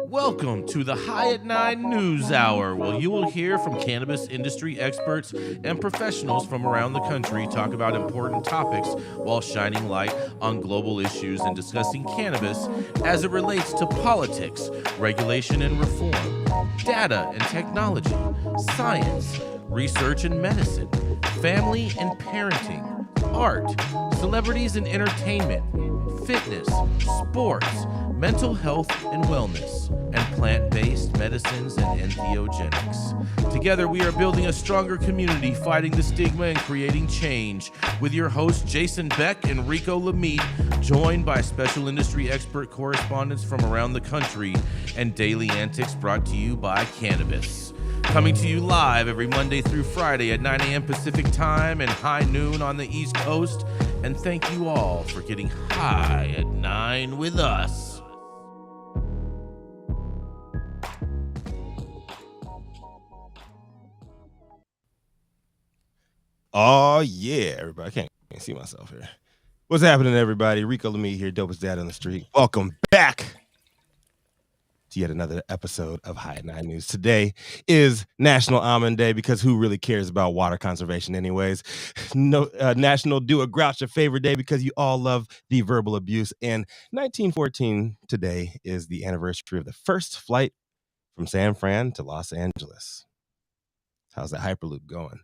Welcome to the High at 9 News Hour, where you will hear from cannabis industry experts and professionals from around the country talk about important topics while shining light on global issues and discussing cannabis as it relates to politics, regulation and reform, data and technology, science, research and medicine, family and parenting, art, celebrities and entertainment, fitness, sports, mental health and wellness, and plant-based medicines and entheogenics. Together, we are building a stronger community, fighting the stigma and creating change. With your hosts, Jason Beck and Rico Lamitte, joined by special industry expert correspondents from around the country, and daily antics brought to you by Cannabis. Coming to you live every Monday through Friday at 9 a.m. Pacific Time and high noon on the East Coast. And thank you all for getting high at 9 with us. Oh, yeah, everybody. I can't see myself here. What's happening, everybody? Rico Lamitte here, dopest dad on the street. Welcome back to yet another episode of High at 9 News. Today is National Almond Day, because who really cares about water conservation anyways? National Do a Grouch a Favor Day, because you all love the verbal abuse. And 1914 today is the anniversary of the first flight from San Fran to Los Angeles. How's that Hyperloop going?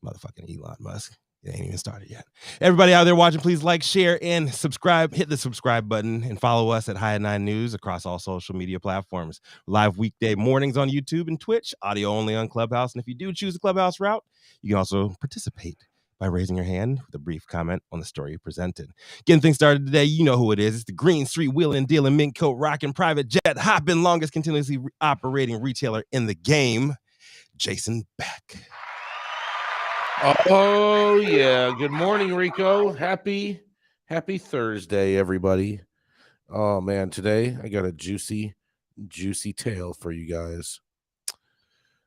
Motherfucking Elon Musk. It ain't even started yet. Everybody out there watching, please like, share, and subscribe. Hit the subscribe button and follow us at High at 9 News across all social media platforms. Live weekday mornings on YouTube and Twitch, audio only on Clubhouse. And if you do choose the Clubhouse route, you can also participate by raising your hand with a brief comment on the story you presented. Getting things started today, you know who it is. It's the Green Street Wheeling, Dealing, Mint Coat, Rockin', Private Jet, Hoppin', longest continuously operating retailer in the game, Jason Beck. Oh, yeah. Good morning, Rico. Happy Thursday, everybody. Oh, man, today I got a juicy tale for you guys.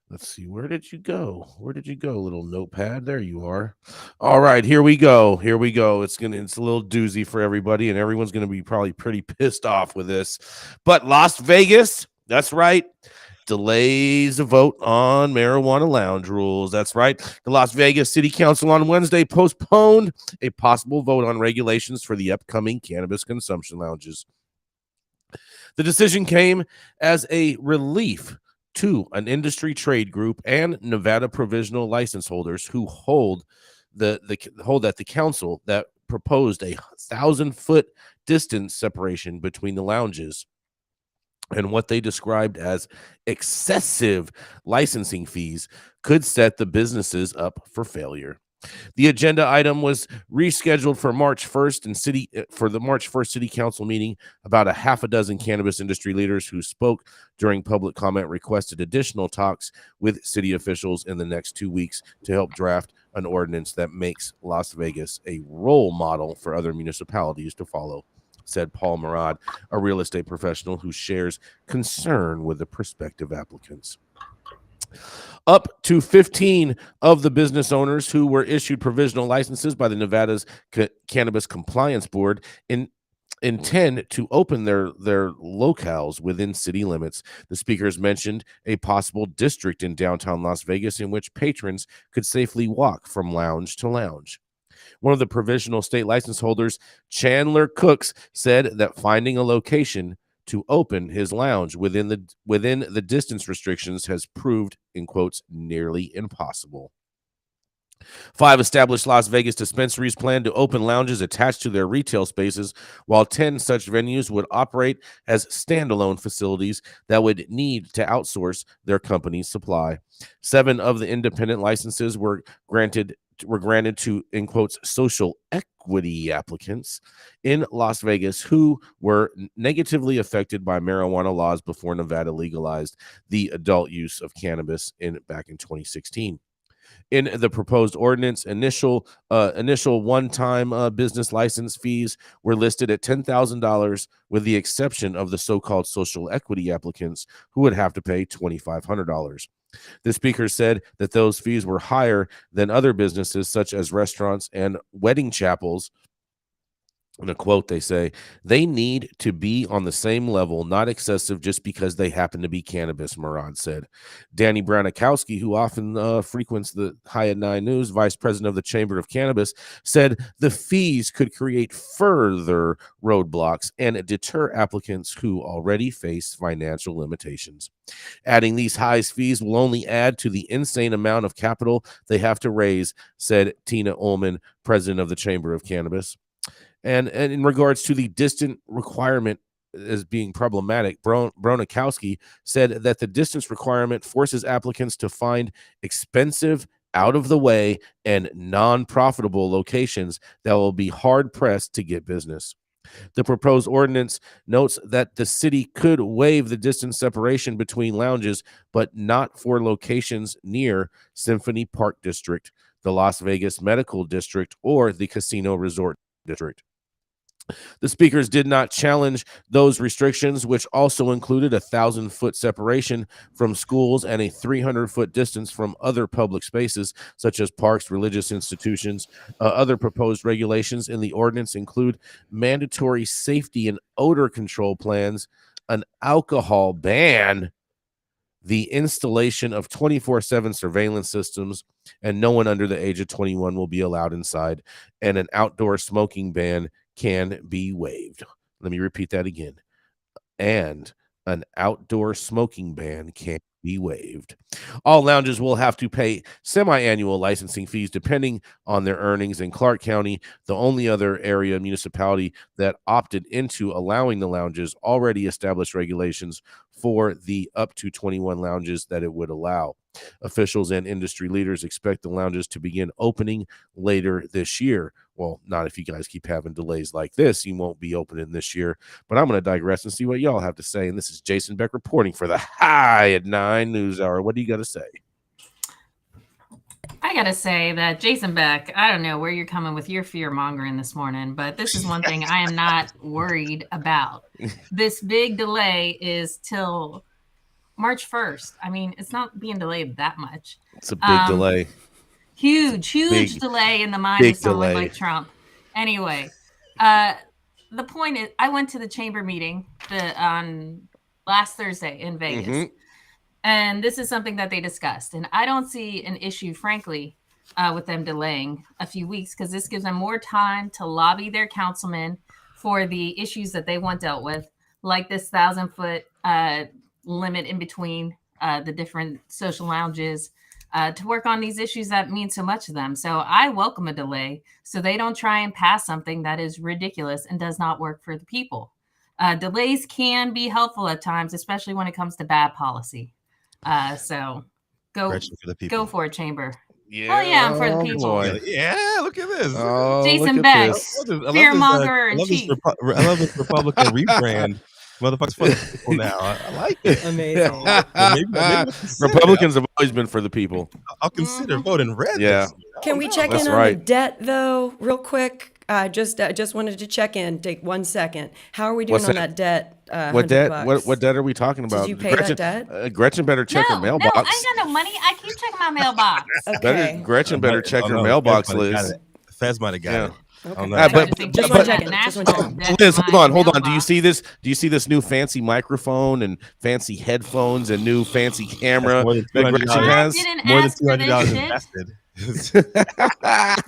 Let's see. Where did you go? Little notepad? There you are. All right, here we go. It's a little doozy for everybody, and everyone's going to be probably pretty pissed off with this. But Las Vegas, that's right, delays a vote on marijuana lounge rules. That's right. The Las Vegas City Council on Wednesday postponed a possible vote on regulations for the upcoming cannabis consumption lounges. The decision came as a relief to an industry trade group and Nevada provisional license holders who hold at the council that proposed a 1,000-foot distance separation between the lounges and what they described as excessive licensing fees could set the businesses up for failure. The agenda item was rescheduled for March 1st for the March 1st City Council meeting. About a half a dozen cannabis industry leaders who spoke during public comment requested additional talks with city officials in the next 2 weeks to help draft an ordinance that makes Las Vegas a role model for other municipalities to follow, said Paul Murad, a real estate professional who shares concern with the prospective applicants. Up to 15 of the business owners who were issued provisional licenses by the Nevada's Cannabis Compliance Board intend to open their locales within city limits. The speakers mentioned a possible district in downtown Las Vegas in which patrons could safely walk from lounge to lounge. One of the provisional state license holders, Chandler Cooks, said that finding a location to open his lounge within the distance restrictions has proved, in quotes, nearly impossible. 5 established Las Vegas dispensaries plan to open lounges attached to their retail spaces, while 10 such venues would operate as standalone facilities that would need to outsource their company's supply. 7 of the independent licenses were granted to, in quotes, social equity applicants in Las Vegas who were negatively affected by marijuana laws before Nevada legalized the adult use of cannabis back in 2016. In the proposed ordinance, initial one-time business license fees were listed at $10,000, with the exception of the so-called social equity applicants, who would have to pay $2,500. The speaker said that those fees were higher than other businesses, such as restaurants and wedding chapels, In a quote, they say, they need to be on the same level, not excessive just because they happen to be cannabis, Murad said. Danny Branikowski, who often frequents the High at 9 News, vice president of the Chamber of Cannabis, said the fees could create further roadblocks and deter applicants who already face financial limitations. Adding these high fees will only add to the insane amount of capital they have to raise, said Tina Ullman, president of the Chamber of Cannabis. And in regards to the distant requirement as being problematic, Bronikowski said that the distance requirement forces applicants to find expensive, out of the way, and non-profitable locations that will be hard-pressed to get business. The proposed ordinance notes that the city could waive the distance separation between lounges, but not for locations near Symphony Park District, the Las Vegas Medical District, or the Casino Resort District. The speakers did not challenge those restrictions, which also included a 1,000-foot separation from schools and a 300-foot distance from other public spaces, such as parks, religious institutions. Other proposed regulations in the ordinance include mandatory safety and odor control plans, an alcohol ban, the installation of 24/7 surveillance systems, and no one under the age of 21 will be allowed inside, and an outdoor smoking ban can be waived. Let me repeat that again. And an outdoor smoking ban can be waived. All lounges will have to pay semi-annual licensing fees depending on their earnings. In Clark County, the only other area municipality that opted into allowing the lounges, already established regulations for the up to 21 lounges that it would allow. Officials and industry leaders expect the lounges to begin opening later this year. Well, not if you guys keep having delays like this. You won't be opening this year. But I'm going to digress and see what y'all have to say. And this is Jason Beck reporting for the High at 9 News Hour. What do you got to say? I got to say that Jason Beck, I don't know where you're coming with your fear mongering this morning, but this is one thing I am not worried about. This big delay is till March 1st. I mean, it's not being delayed that much. It's a big delay. Huge delay in the mind of someone like Trump. Anyway, the point is, I went to the chamber meeting on last Thursday in Vegas, and this is something that they discussed. And I don't see an issue, frankly, with them delaying a few weeks, because this gives them more time to lobby their councilmen for the issues that they want dealt with, like this 1,000-foot limit in between the different social lounges, to work on these issues that mean so much to them. So I welcome a delay so they don't try and pass something that is ridiculous and does not work for the people. Delays can be helpful at times, especially when it comes to bad policy. So go for it, Chamber. Yeah. Oh, yeah, I'm for the people. Boy. Yeah, look at this. Jason Beck, fearmonger in chief. I love this Republican rebrand. Motherfuckers for the people now. I like it. Amazing. Maybe Republicans have always been for the people. I'll consider voting red. Yeah. Can we check in on the debt, though, real quick? Just wanted to check in. Take 1 second. How are we doing on that debt? What debt? What debt are we talking about? Did you pay that debt? Gretchen better check her mailbox. No, I ain't got no money. I keep checking my mailbox. Okay. Gretchen better check her mailbox, Liz. Fez might have got it. Okay. Just one second. Liz, hold on. Do you see this? Do you see this new fancy microphone and fancy headphones and new fancy camera that Gretchen has? More than $200 invested.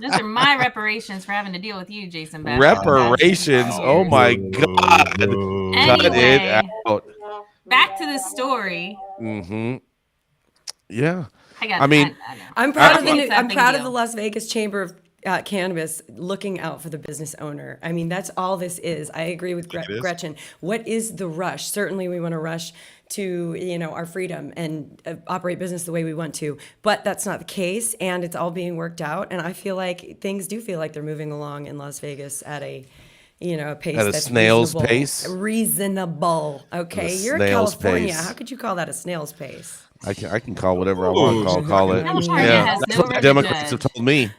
Those are my reparations for having to deal with you, Jason Beck. Reparations? Oh my God! Cut it out. Back to the story. Yeah. I'm proud of the Las Vegas Chamber of Cannabis looking out for the business owner. I mean, that's all this is. I agree with Gretchen. What is the rush? Certainly we want to rush to, our freedom and operate business the way we want to, but that's not the case, and it's all being worked out. And I feel like things do feel like they're moving along in Las Vegas at a pace at a that's snail's reasonable. pace. Reasonable. Okay, you're in California. How could you call that a snail's pace? I can call whatever I want to call it. That's what the Democrats have told me.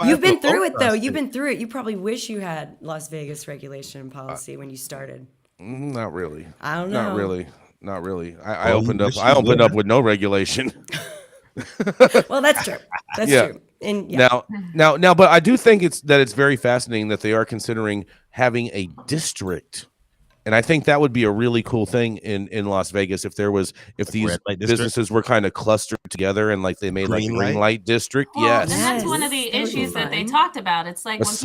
You've been through it, though. You've been through it. You probably wish you had Las Vegas regulation and policy when you started. Not really. I don't know. Not really. I opened up with no regulation. Well, that's true. That's true. And yeah. Now, but I do think it's very fascinating that they are considering having a district. And I think that would be a really cool thing in Las Vegas if these businesses were kind of clustered together and like they made like a green light district. Well, yes. And that's one of the issues that they talked about. It's like when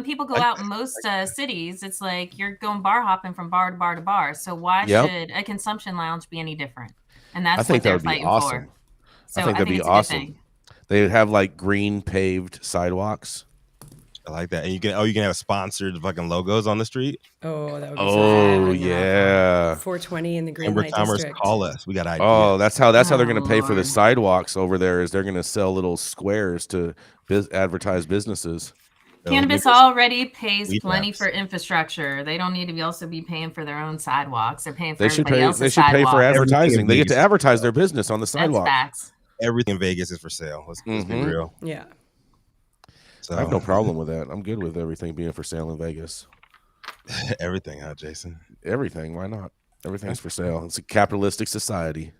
people go out in most cities, it's like you're going bar hopping from bar to bar to bar. So why should a consumption lounge be any different? And that's what they're fighting for. So I think that'd be awesome. They'd have like green paved sidewalks. I like that. And you can have sponsored fucking logos on the street. Oh, that would be so yeah. 420 in the green light district. Call us. We got ideas. Oh, that's how they're going to pay for the sidewalks over there. Is they're going to sell little squares to advertise businesses. Cannabis already pays plenty for infrastructure. They don't need to also be paying for their own sidewalks. They're paying for everybody else's sidewalks. They should pay for advertising. They get to advertise their business on the sidewalk. That's facts. Everything in Vegas is for sale. Let's be real. Yeah. So, I have no problem with that. I'm good with everything being for sale in Vegas. Everything, huh, Jason? Everything. Why not? Everything's for sale. It's a capitalistic society.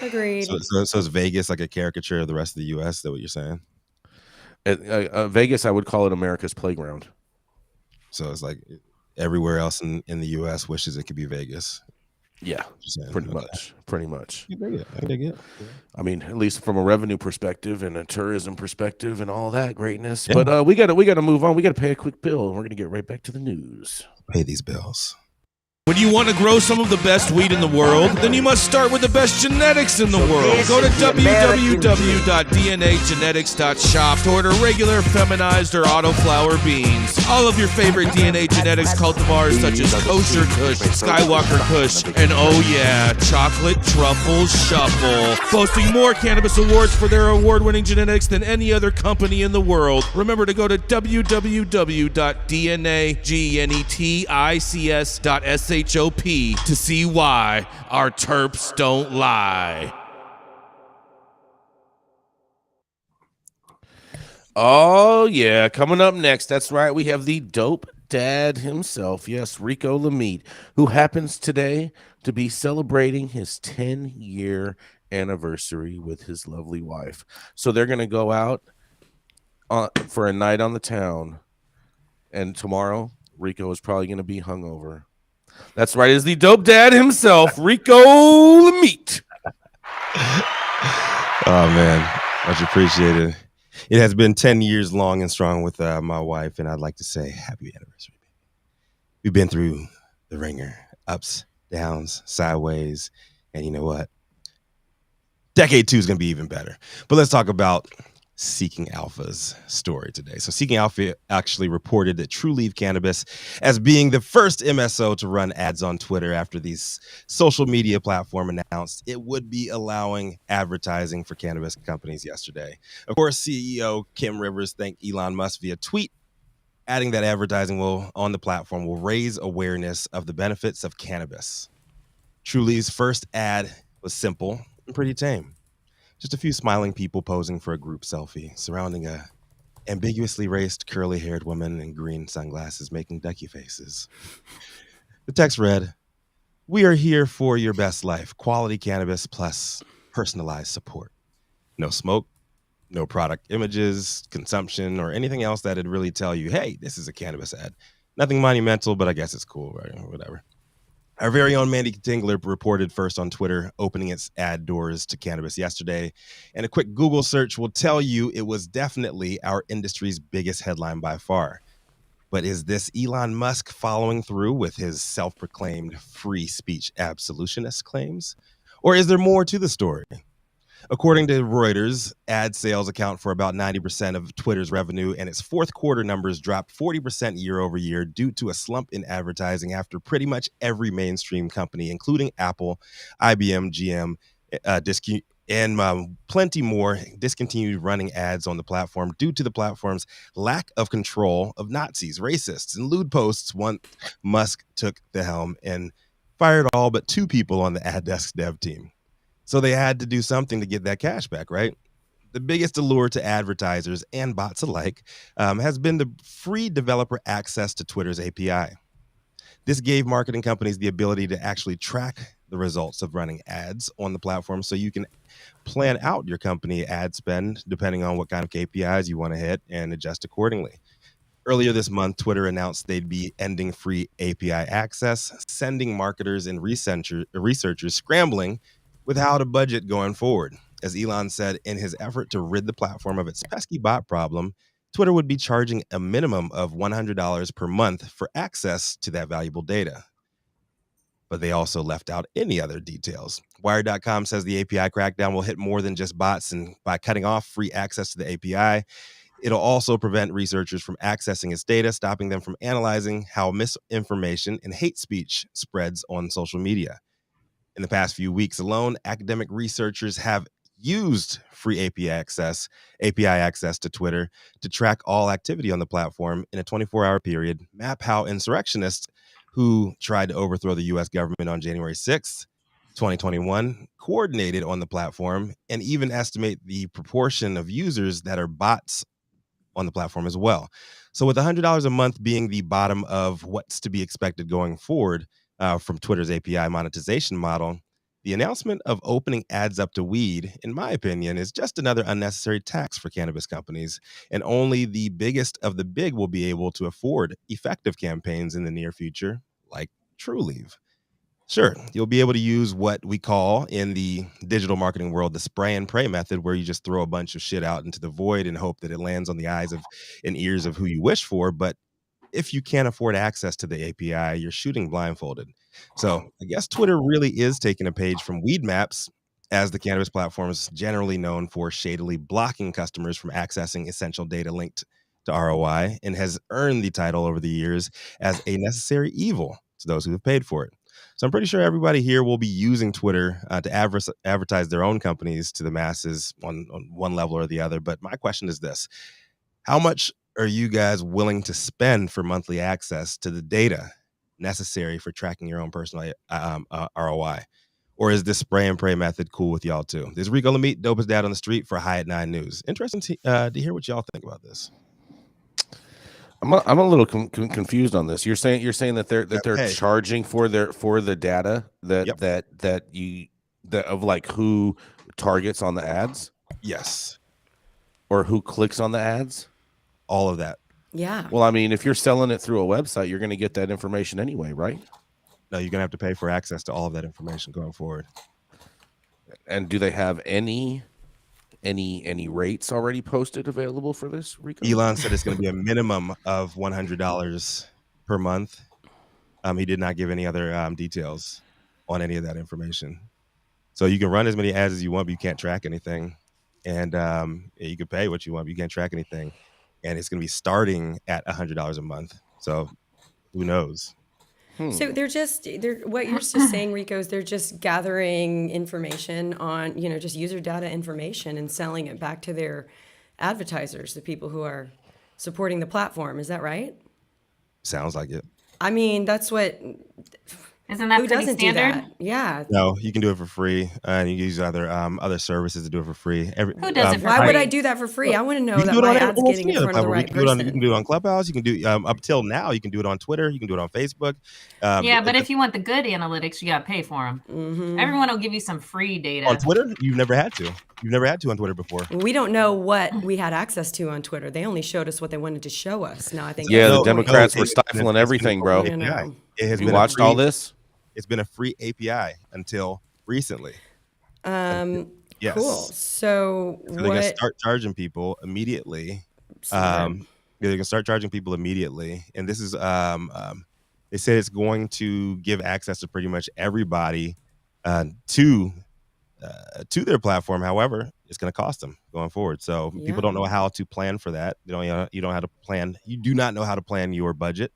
Agreed. So is Vegas like a caricature of the rest of the U.S.? Is that what you're saying? Vegas, I would call it America's playground. So it's like everywhere else in the U.S. wishes it could be Vegas. Yeah, pretty much. I dig it. I mean, at least from a revenue perspective and a tourism perspective and all that greatness. Yeah. But we got to move on. We got to pay a quick bill, and we're going to get right back to the news. Pay these bills. When you want to grow some of the best weed in the world, then you must start with the best genetics in the world. Go to www.dnagenetics.shop to order regular, feminized, or autoflower beans. All of your favorite DNA genetics cultivars such as Kosher Kush, Skywalker Kush, and oh yeah, Chocolate Truffle Shuffle. Boasting more cannabis awards for their award-winning genetics than any other company in the world. Remember to go to www.dnagenetics.shop to see why our terps don't lie. Oh, yeah. Coming up next, that's right, we have the dope dad himself, yes, Rico Lamitte, who happens today to be celebrating his 10-year anniversary with his lovely wife. So they're going to go out for a night on the town, and tomorrow, Rico is probably going to be hungover. That's right, is the dope dad himself, Rico Lamitte. Oh, man, much appreciated. It has been 10 years long and strong with my wife, and I'd like to say happy anniversary. We've been through the ringer, ups, downs, sideways, and you know what? Decade 2 is going to be even better. But let's talk about Seeking Alpha's story today. So Seeking Alpha actually reported that True Leaf Cannabis as being the first MSO to run ads on Twitter after these social media platform announced it would be allowing advertising for cannabis companies yesterday. Of course, CEO Kim Rivers thanked Elon Musk via tweet, adding that advertising on the platform will raise awareness of the benefits of cannabis. True Leaf's first ad was simple and pretty tame. Just a few smiling people posing for a group selfie, surrounding a ambiguously raced, curly-haired woman in green sunglasses making ducky faces. The text read, "We are here for your best life. Quality cannabis plus personalized support. No smoke, no product images, consumption, or anything else that'd really tell you, hey, this is a cannabis ad. Nothing monumental, but I guess it's cool, right? Whatever." Our very own Mandy Tingler reported first on Twitter, opening its ad doors to cannabis yesterday. And a quick Google search will tell you it was definitely our industry's biggest headline by far. But is this Elon Musk following through with his self-proclaimed free speech absolutionist claims? Or is there more to the story? According to Reuters, ad sales account for about 90% of Twitter's revenue, and its fourth quarter numbers dropped 40% year over year due to a slump in advertising after pretty much every mainstream company, including Apple, IBM, GM, and plenty more, discontinued running ads on the platform due to the platform's lack of control of Nazis, racists, and lewd posts once Musk took the helm and fired all but 2 people on the ad desk dev team. So they had to do something to get that cash back, right? The biggest allure to advertisers and bots alike has been the free developer access to Twitter's API. This gave marketing companies the ability to actually track the results of running ads on the platform, so you can plan out your company ad spend depending on what kind of KPIs you want to hit and adjust accordingly. Earlier this month, Twitter announced they'd be ending free API access, sending marketers and researchers scrambling without a budget going forward. As Elon said, in his effort to rid the platform of its pesky bot problem, Twitter would be charging a minimum of $100 per month for access to that valuable data. But they also left out any other details. Wired.com says the API crackdown will hit more than just bots, and by cutting off free access to the API, it'll also prevent researchers from accessing its data, stopping them from analyzing how misinformation and hate speech spreads on social media. In the past few weeks alone, academic researchers have used free API access to Twitter to track all activity on the platform in a 24-hour period, map how insurrectionists who tried to overthrow the U.S. government on January 6th, 2021, coordinated on the platform, and even estimate the proportion of users that are bots on the platform as well. So with $100 a month being the bottom of what's to be expected going forward from Twitter's API monetization model, the announcement of opening ads up to weed, in my opinion, is just another unnecessary tax for cannabis companies, and only the biggest of the big will be able to afford effective campaigns in the near future, like TrueLeave. Sure, you'll be able to use what we call in the digital marketing world the spray and pray method, where you just throw a bunch of shit out into the void and hope that it lands on the eyes of and ears of who you wish for. But if you can't afford access to the API, you're shooting blindfolded. So I guess Twitter really is taking a page from Weed Maps, as the cannabis platform is generally known for shadily blocking customers from accessing essential data linked to ROI, and has earned the title over the years as a necessary evil to those who have paid for it. So I'm pretty sure everybody here will be using Twitter to advertise their own companies to the masses on one level or the other. But my question is this: how much are you guys willing to spend for monthly access to the data necessary for tracking your own personal ROI? Or is this spray and pray method cool with y'all too? This is Rico Lamitte, dopest dad on the street for High at 9 News. Interesting to hear what y'all think about this. I'm a little confused on this. You're saying that they're charging for the data that of like who targets on the ads? Yes. Or who clicks on the ads? All of that. Yeah. Well, I mean, if you're selling it through a website, you're going to get that information anyway, right? No, you're going to have to pay for access to all of that information going forward. And do they have any rates already posted available for this, Rico? Elon said it's going to be a minimum of $100 per month. He did not give any other details on any of that information. So you can run as many ads as you want, but you can't track anything. And you can pay what you want, but you can't track anything. And it's going to be starting at $100 a month. So who knows? So they're what you're just saying, Rico, is they're just gathering information on, just user data information and selling it back to their advertisers, the people who are supporting the platform. Is that right? Sounds like it. I mean, that's what. Isn't that who pretty doesn't standard? do that? Yeah. No, you can do it for free, and you can use other services to do it for free. Who does it for Why free? would I do that for free? I want to know that my ad's getting in front of the right person. You can do it on Clubhouse. You can do up till now. You can do it on Twitter. You can do it on Facebook. Yeah, but if you want the good analytics, you got to pay for them. Mm-hmm. Everyone will give you some free data. On Twitter, you've never had to. You've never had to on Twitter before. We don't know what we had access to on Twitter. They only showed us what they wanted to show us. Now I think. Yeah, the Democrats were stifling everything, bro. You watched all this? It's been a free API until recently. Yes. Cool. So they're going to start charging people immediately. They're going to start charging people immediately. And this is, they said it's going to give access to pretty much everybody to their platform. However, it's going to cost them going forward. So people don't know how to plan for that. You don't know how to plan. You do not know how to plan your budget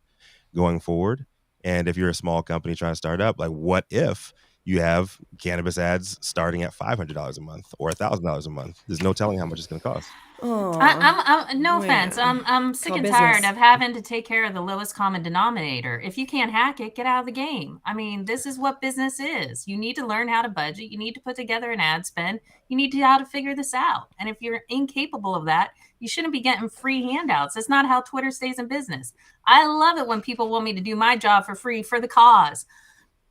going forward. And if you're a small company trying to start up, like what if you have cannabis ads starting at $500 a month or $1,000 a month. There's no telling how much it's going to cost. I'm no offense. I'm sick and tired of having to take care of the lowest common denominator. If you can't hack it, get out of the game. I mean, this is what business is. You need to learn how to budget. You need to put together an ad spend. You need to know how to figure this out. And if you're incapable of that, you shouldn't be getting free handouts. That's not how Twitter stays in business. I love it when people want me to do my job for free for the cause.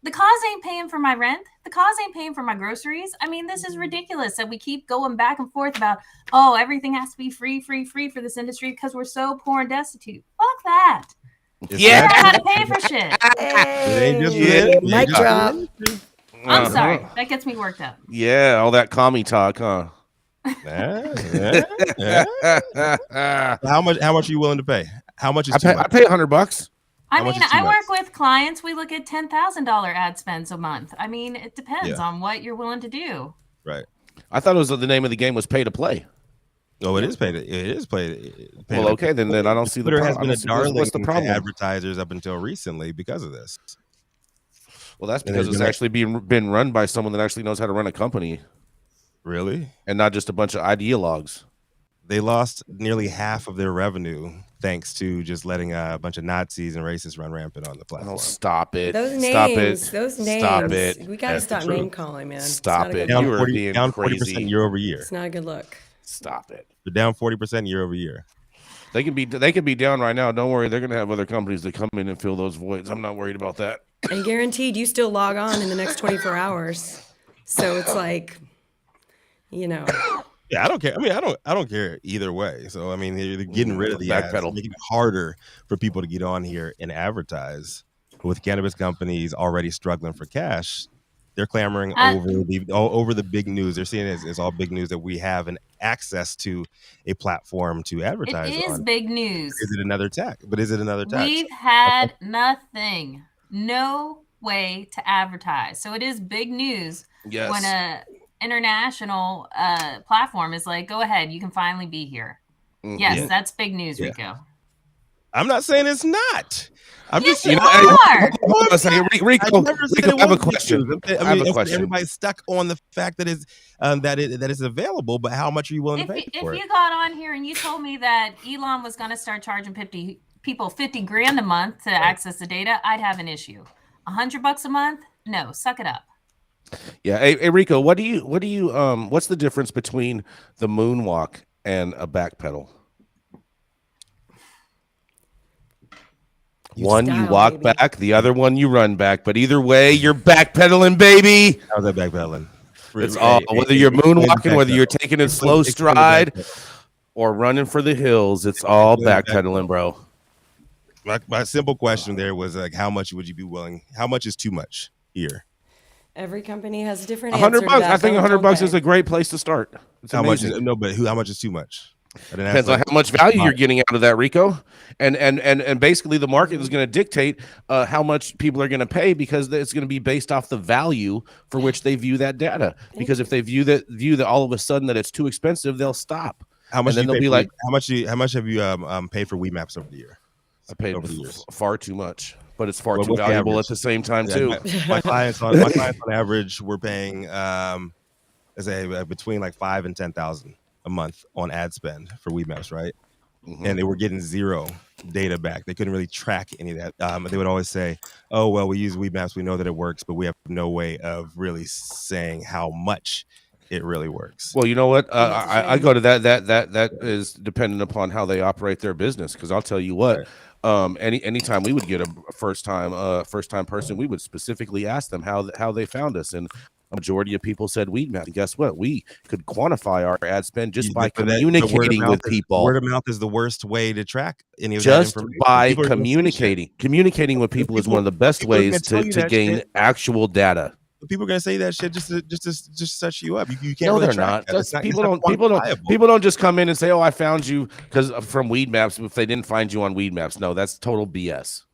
The cause ain't paying for my rent. The cause ain't paying for my groceries. I mean, this is ridiculous that we keep going back and forth about, oh, everything has to be free for this industry because we're so poor and destitute. Fuck that. Yeah. You don't know how to pay for shit. Hey, mic drop. I'm sorry. That gets me worked up. Yeah, all that commie talk, huh? How much are you willing to pay? How much is too much? I pay $100. I mean, I work with clients. We look at $10,000 ad spends a month. I mean, it depends on what you're willing to do. Right. I thought it was the name of the game was pay to play. Oh, it is pay to. It is pay. Well, okay, then I don't see the problem. Twitter has been a darling what's the problem? To advertisers up until recently because of this. Well, that's because it's actually been run by someone that actually knows how to run a company. Really? And not just a bunch of ideologues. They lost nearly half of their revenue thanks to just letting a bunch of Nazis and racists run rampant on the platform. Oh, stop it. Those stop names. It. Those names. Stop it. We got to stop name calling, man. Stop it. Down You are being down crazy. 40% year over year. It's not a good look. Stop it. They're down 40% year over year. They can be down right now. Don't worry. They're going to have other companies that come in and fill those voids. I'm not worried about that. And guaranteed you still log on in the next 24 hours. So it's like, you know. Yeah, I don't care. I mean, I don't care either way. So I mean, they're getting rid of the ads, making it harder for people to get on here and advertise. With cannabis companies already struggling for cash, they're clamoring over the big news. They're seeing it as all big news that we have an access to a platform to advertise. It is big news. Is it another tax? But is it another tax? We've had nothing, no way to advertise. So it is big news when a international platform is like, go ahead, you can finally be here. Yes, that's big news, Rico. I'm not saying it's not. I'm yes, just you are. Rico, I have a question. I have a question. Everybody's stuck on the fact that it's available, but how much are you willing to pay for it? If you got on here and you told me that Elon was going to start charging people $50,000 a month to access the data, I'd have an issue. $100 a month? No, suck it up. Yeah, hey Rico, what's the difference between the moonwalk and a back pedal? One you walk back, the other one you run back, but either way, you're backpedaling, baby. How's that backpedaling? It's all whether you're moonwalking, whether you're taking a slow stride, or running for the hills. It's all backpedaling, bro. My simple question there was like, how much would you be willing? How much is too much here? Every company has a different answer. $100. I think $100 is a great place to start. It's how amazing. much? No, but how much is too much? Depends on how much value you're getting out of that, Rico, and basically the market is going to dictate how much people are going to pay because it's going to be based off the value for which they view that data. Because if they view that all of a sudden that it's too expensive, they'll stop. How much? And then they'll be like, how much have you paid for weed maps over the year? I paid over the years far too much, but it's far too valuable at the same time too. My clients on average were paying, between like $5,000 and $10,000 a month on ad spend for weed maps, right? And they were getting zero data back. They couldn't really track any of that. They would always say, "Oh, well, we use weed maps. We know that it works, but we have no way of really saying how much it really works." Well, you know what? I go to that is dependent upon how they operate their business. Because I'll tell you what, anytime we would get a first time person, we would specifically ask them how they found us, and a majority of people said weed map. And guess what? We could quantify our ad spend just by communicating with people. Word of mouth is the worst way to track any of just that information. By communicating. Communicating with people is one of the best ways to gain actual data. People are gonna say that shit just to set you up. You can't. No, really they're track not. People don't just come in and say, "Oh, I found you because from weed maps." If they didn't find you on weed maps, no, that's total BS.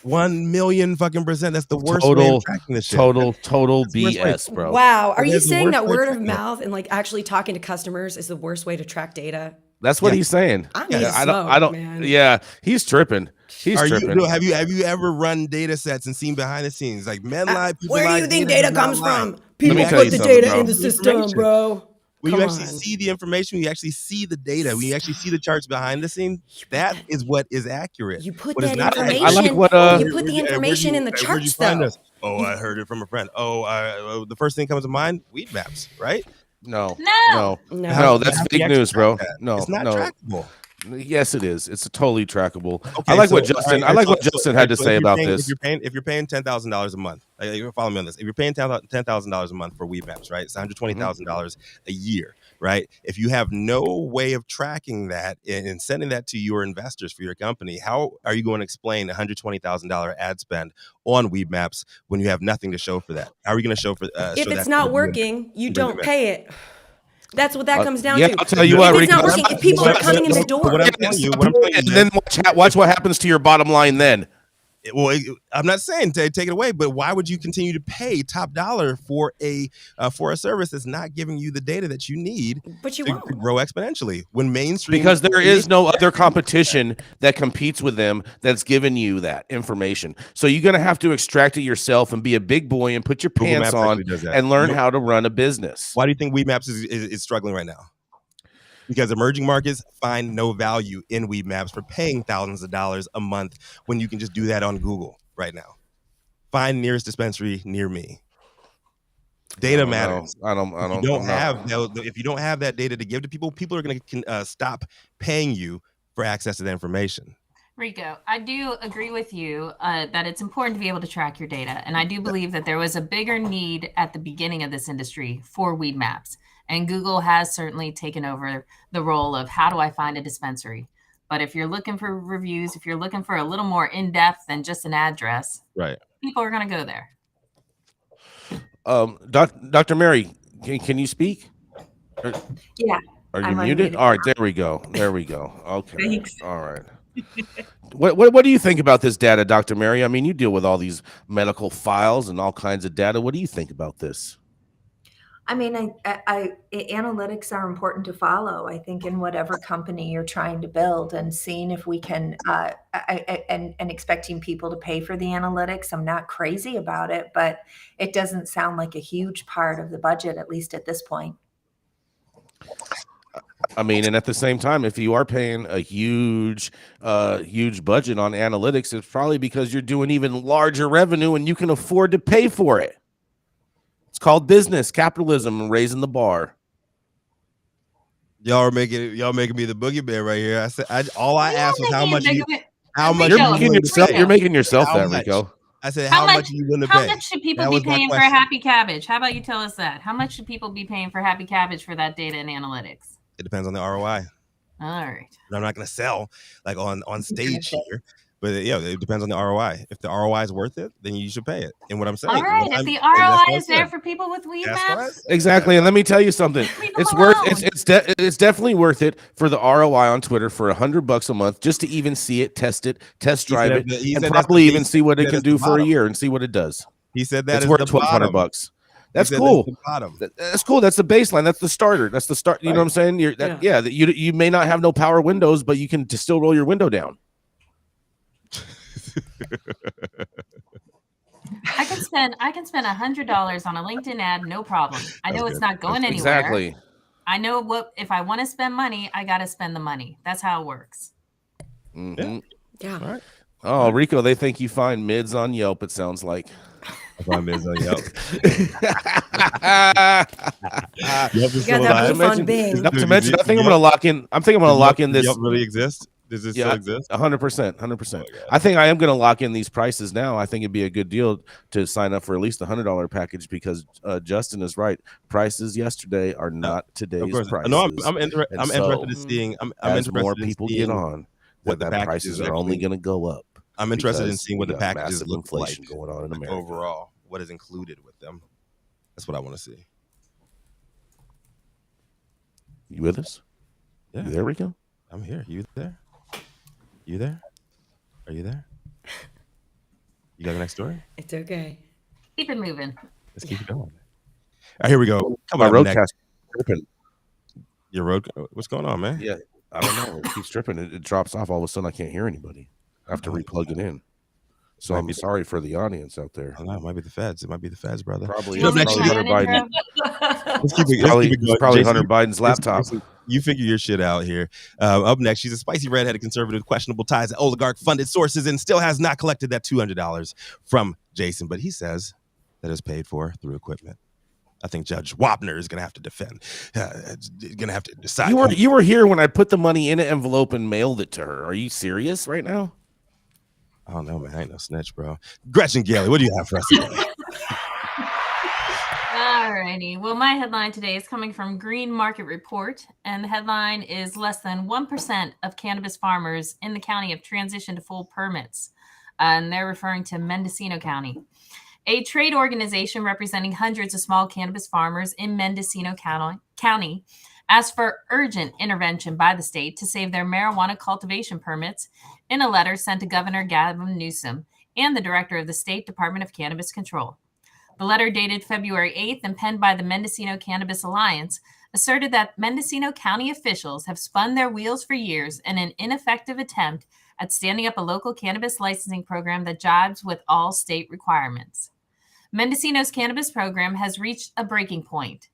1,000,000 fucking %. That's the worst way of tracking this shit. Total BS, bro. Wow. Are you saying that word of mouth and like actually talking to customers is the worst way to track data? That's what he's saying. I don't. Man. Yeah, he's tripping. He's tripping. Have you ever run data sets and seen behind the scenes? Like men lie, people where lie. do you think data comes from? People me put tell you the something, data bro. in the system, bro. When you actually see the information, when you actually see the data, when you actually see the charts behind the scene, that is what is accurate. You put what that information. I like what you put the information in the charts, though. I heard it from a friend. The first thing comes to mind: weed maps, right? No, No. that's fake news, bro. No, it's not trackable. Yes, it is. It's totally trackable. Okay, I like what Justin. I like what Justin had to say about this. If you're paying $10,000 a month, you're following me on this. If you're paying $10,000 a month for weed maps, right? It's $120,000 a year, right? If you have no way of tracking that and sending that to your investors for your company, how are you going to explain $120,000 ad spend on weed maps when you have nothing to show for that? How are you going to show for? If it's not working, you don't pay it. That's what that comes down to. I'll tell you what, if it's Rico, not working, if people are coming in the door. And then watch what happens to your bottom line then. Well, I'm not saying take it away, but why would you continue to pay top dollar for a service that's not giving you the data that you need to grow exponentially when mainstream? Because there is no other competition that competes with them that's giving you that information. So you're going to have to extract it yourself and be a big boy and put your pants on and learn how to run a business. Why do you think Weed Maps is struggling right now? Because emerging markets find no value in weed maps for paying thousands of dollars a month when you can just do that on Google right now. Find nearest dispensary near me. Data matters. If you don't have that data to give to people, people are going to stop paying you for access to that information. Rico, I do agree with you that it's important to be able to track your data. And I do believe that there was a bigger need at the beginning of this industry for weed maps. And Google has certainly taken over the role of how do I find a dispensary? But if you're looking for reviews, if you're looking for a little more in-depth than just an address, right? People are going to go there. Dr. Mary, can you speak? Yeah. Are you muted? All right, there we go. Okay. Thanks. All right. What do you think about this data, Dr. Mary? I mean, you deal with all these medical files and all kinds of data. What do you think about this? I mean, analytics are important to follow, I think, in whatever company you're trying to build, and seeing if we can, and expecting people to pay for the analytics. I'm not crazy about it, but it doesn't sound like a huge part of the budget, at least at this point. I mean, and at the same time, if you are paying a huge budget on analytics, it's probably because you're doing even larger revenue and you can afford to pay for it. It's called business, capitalism, and raising the bar. Y'all making me the boogeyman right here. I said all I asked was how much you're making yourself that, Rico. I said how much are you willing to pay? How much should people be paying for Happy Cabbage? How about you tell us that? How much should people be paying for Happy Cabbage for that data and analytics? It depends on the ROI. All right. And I'm not going to sell like on stage here, but it depends on the ROI. If the ROI is worth it, then you should pay it. And what I'm saying, all right, if the ROI is there for people with weed maps, exactly. And let me tell you something. It's definitely worth it for the ROI on Twitter for $100 a month just to even see it, test drive it, and probably even see what it can do for a year and see what it does. He said that it's worth $1,200. That's cool. That's cool. That's the baseline. That's the starter. That's the start. You know what I'm saying? You may not have no power windows, but you can still roll your window down. I can spend $100 on a LinkedIn ad, no problem. I know it's not going anywhere. Exactly. I know if I want to spend money, I got to spend the money. That's how it works. Mm-hmm. Yeah. All right. Oh, Rico, they think you find mids on Yelp. It sounds like. I find mids on Yelp. Not to mention, I think I'm going to lock in. I'm thinking I'm going to lock in this. Yelp really exists? Does this still exist? 100%. I think I am going to lock in these prices now. I think it'd be a good deal to sign up for at least $100 package because Justin is right. Prices yesterday are not today's prices. No, I'm interested in seeing. As more people get on, that prices are only going to go up. I'm interested in seeing what the packages look like going on in America. Overall, what is included with them. That's what I want to see. You with us? Yeah. You there, Rico? I'm here. You there? You there? Are you there? You got the next story? It's okay. Keep it moving. Let's keep it going. All right, here we go. My roadcast tripping. Your road? What's going on, man? Yeah, I don't know. It keeps tripping. It drops off. All of a sudden, I can't hear anybody. have to replug it in. So I'm sorry for the audience out there. I don't know, it might be the feds. It might be the feds, brother. Probably You want me to Hunter chime in, Biden. Let's keep it Probably Jason, Hunter Biden's laptop. You figure your shit out here. Up next, she's a spicy redheaded conservative with questionable ties to oligarch-funded sources and still has not collected that $200 from Jason, but he says that is paid for through equipment. I think Judge Wapner is going to have to defend. Going to have to decide. You were here when I put the money in an envelope and mailed it to her. Are you serious right now? I don't know, man. I ain't no snitch, bro. Gretchen Gailey, what do you have for us today? All righty. Well, my headline today is coming from Green Market Report, and the headline is less than 1% of cannabis farmers in the county have transitioned to full permits. And they're referring to Mendocino County. A trade organization representing hundreds of small cannabis farmers in Mendocino County asked for urgent intervention by the state to save their marijuana cultivation permits in a letter sent to Governor Gavin Newsom and the director of the State Department of Cannabis Control. The letter, dated February 8th and penned by the Mendocino Cannabis Alliance, asserted that Mendocino County officials have spun their wheels for years in an ineffective attempt at standing up a local cannabis licensing program that jives with all state requirements. Mendocino's cannabis program has reached a breaking point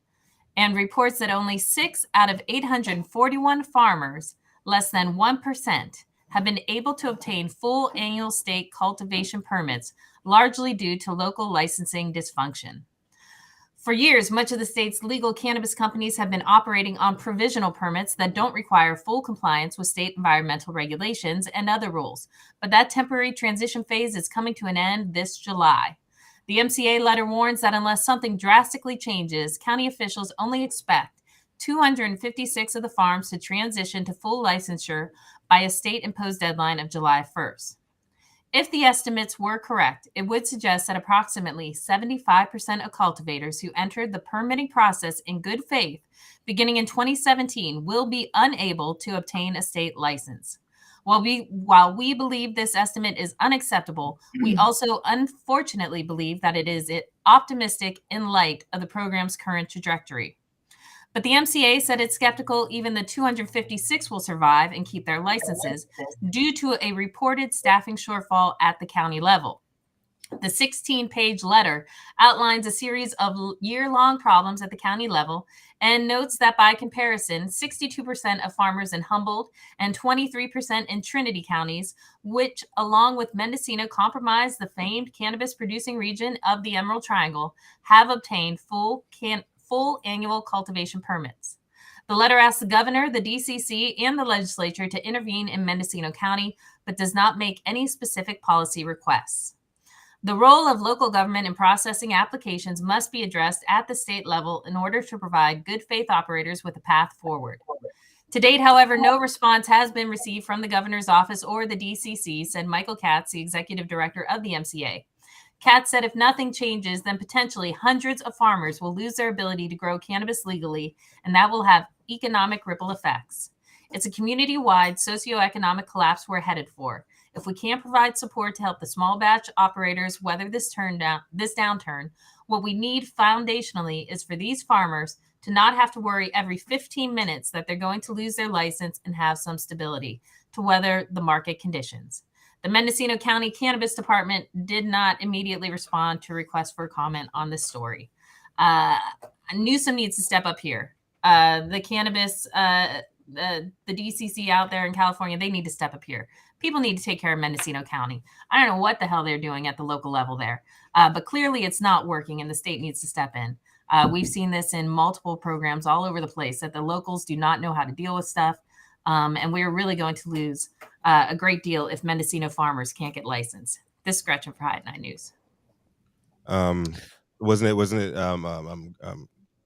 and reports that only 6 out of 841 farmers, less than 1%, have been able to obtain full annual state cultivation permits, largely due to local licensing dysfunction. For years, much of the state's legal cannabis companies have been operating on provisional permits that don't require full compliance with state environmental regulations and other rules. But that temporary transition phase is coming to an end this July. The MCA letter warns that unless something drastically changes, county officials only expect 256 of the farms to transition to full licensure by a state-imposed deadline of July 1st. If the estimates were correct, it would suggest that approximately 75% of cultivators who entered the permitting process in good faith beginning in 2017 will be unable to obtain a state license. While we believe this estimate is unacceptable, we also unfortunately believe that it is optimistic in light of the program's current trajectory. But the MCA said it's skeptical even the 256 will survive and keep their licenses due to a reported staffing shortfall at the county level. The 16-page letter outlines a series of year-long problems at the county level and notes that by comparison, 62% of farmers in Humboldt and 23% in Trinity counties, which along with Mendocino comprise the famed cannabis-producing region of the Emerald Triangle, have obtained full annual cultivation permits. The letter asks the governor, the DCC, and the legislature to intervene in Mendocino County, but does not make any specific policy requests. The role of local government in processing applications must be addressed at the state level in order to provide good faith operators with a path forward. To date, however, no response has been received from the governor's office or the DCC, said Michael Katz, the executive director of the MCA. Katz said if nothing changes, then potentially hundreds of farmers will lose their ability to grow cannabis legally, and that will have economic ripple effects. It's a community-wide socioeconomic collapse we're headed for. If we can't provide support to help the small batch operators weather this downturn, what we need foundationally is for these farmers to not have to worry every 15 minutes that they're going to lose their license and have some stability to weather the market conditions. The Mendocino County Cannabis Department did not immediately respond to requests for comment on this story. Newsom needs to step up here. The cannabis, the DCC out there in California, they need to step up here. People need to take care of Mendocino County. I don't know what the hell they're doing at the local level there, but clearly it's not working and the state needs to step in. We've seen this in multiple programs all over the place, that the locals do not know how to deal with stuff. And we're really going to lose a great deal if Mendocino farmers can't get licensed. This is Gretchen for High 9 News. Wasn't it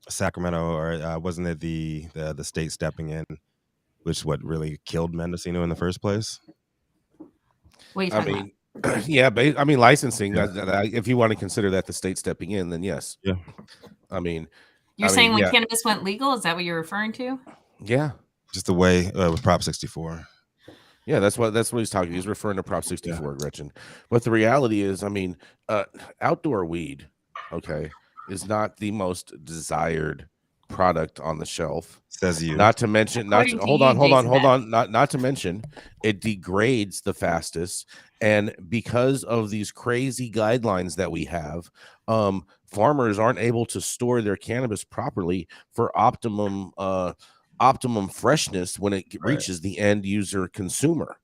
Sacramento, or wasn't it the state stepping in, which what really killed Mendocino in the first place? What are you talking about? Yeah, licensing. Yeah. If you want to consider that the state stepping in, then yes. Yeah. You're saying when cannabis went legal, is that what you're referring to? Yeah. Just the way with Prop 64. Yeah, that's what he's talking. He's referring to Prop 64, yeah. Gretchen. But the reality is, outdoor weed, is not the most desired product on the shelf. Says you. Not to mention, not to mention, it degrades the fastest. And because of these crazy guidelines that we have, farmers aren't able to store their cannabis properly for optimum freshness when it reaches the end user consumer.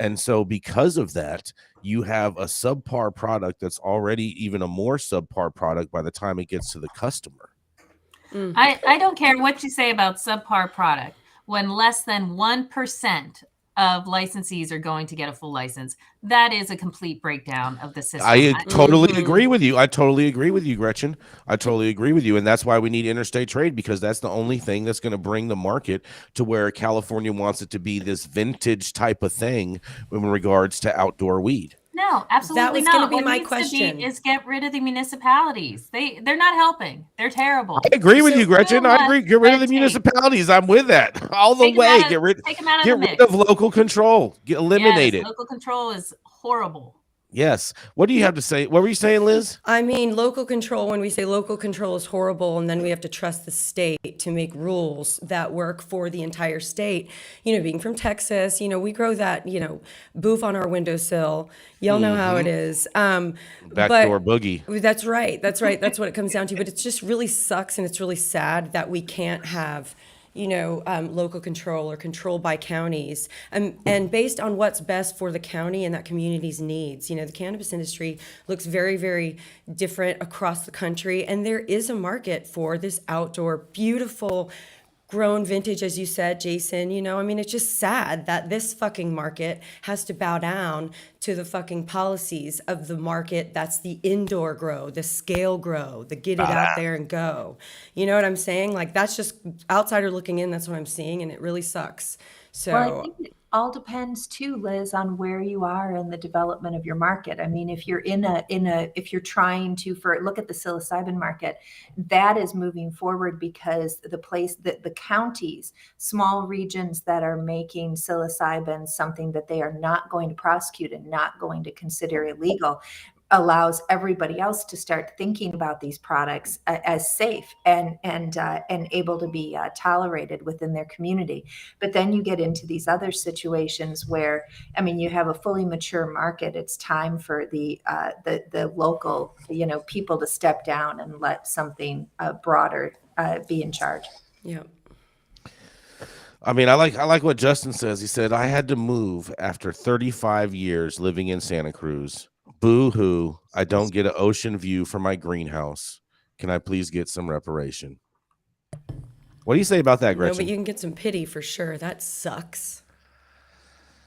And so because of that, you have a subpar product that's already even a more subpar product by the time it gets to the customer. I don't care what you say about subpar product. When less than 1% of licensees are going to get a full license, that is a complete breakdown of the system. I totally agree with you. I totally agree with you, Gretchen. I totally agree with you. And that's why we need interstate trade, because that's the only thing that's going to bring the market to where California wants it to be, this vintage type of thing in regards to outdoor weed. No, absolutely that was not. Going to be what my needs question. To be is get rid of the municipalities. They're not helping. They're terrible. I agree with you, Gretchen. I agree. Get rid of the municipalities. I'm with that all the way. Get rid of local control. Eliminate it. Local control is horrible. Yes. What do you have to say? What were you saying, Liz? I mean, local control, when we say local control is horrible, and then we have to trust the state to make rules that work for the entire state. You know, being from Texas, you know, we grow that, you know, boof on our windowsill. Y'all know how it is. Backdoor boogie. That's right. That's right. That's what it comes down to. But it just really sucks, and it's really sad that we can't have, you know, local control or control by counties, and based on what's best for the county and that community's needs. You know, the cannabis industry looks very, very different across the country, and there is a market for this outdoor, beautiful, grown vintage, as you said, Jason. You know, I mean, it's just sad that this fucking market has to bow down to the fucking policies of the market that's the indoor grow, the scale grow, the get it out there and go. You know what I'm saying? Like, that's just outsider looking in. That's what I'm seeing, and it really sucks. So well, I think it all depends too, Liz, on where you are in the development of your market. I mean, if you're if you're trying to look at the psilocybin market, that is moving forward because the counties, small regions that are making psilocybin something that they are not going to prosecute and not going to consider illegal, allows everybody else to start thinking about these products as safe and able to be tolerated within their community. But then you get into these other situations where, I mean, you have a fully mature market. It's time for the local, you know, people to step down and let something broader be in charge. Yeah. I mean, I like what Justin says. He said, I had to move after 35 years living in Santa Cruz. Boo-hoo, I don't get an ocean view from my greenhouse. Can I please get some reparation? What do you say about that, Gretchen? No, but you can get some pity for sure. That sucks.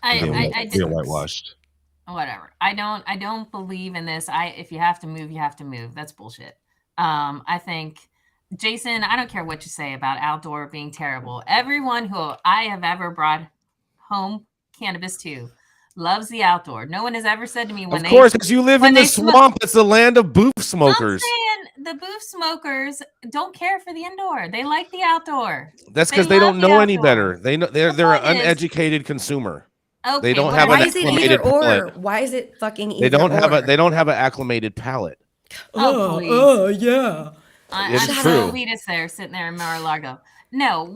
I feel whitewashed. Whatever. I don't believe in this. If you have to move, you have to move. That's bullshit. I think, Jason, I don't care what you say about outdoor being terrible. Everyone who I have ever brought home cannabis to loves the outdoor. No one has ever said to me of course, because you live in the swamp. It's the land of boof smokers. I'm saying the boof smokers don't care for the indoor. They like the outdoor. That's because they don't know any better. They know they're an uneducated consumer. Okay, they don't have an acclimated palate. Why is it fucking either they don't have an acclimated palate. Oh, please. Yeah. It's true. Elitist there sitting there in Mar-a-Lago. No,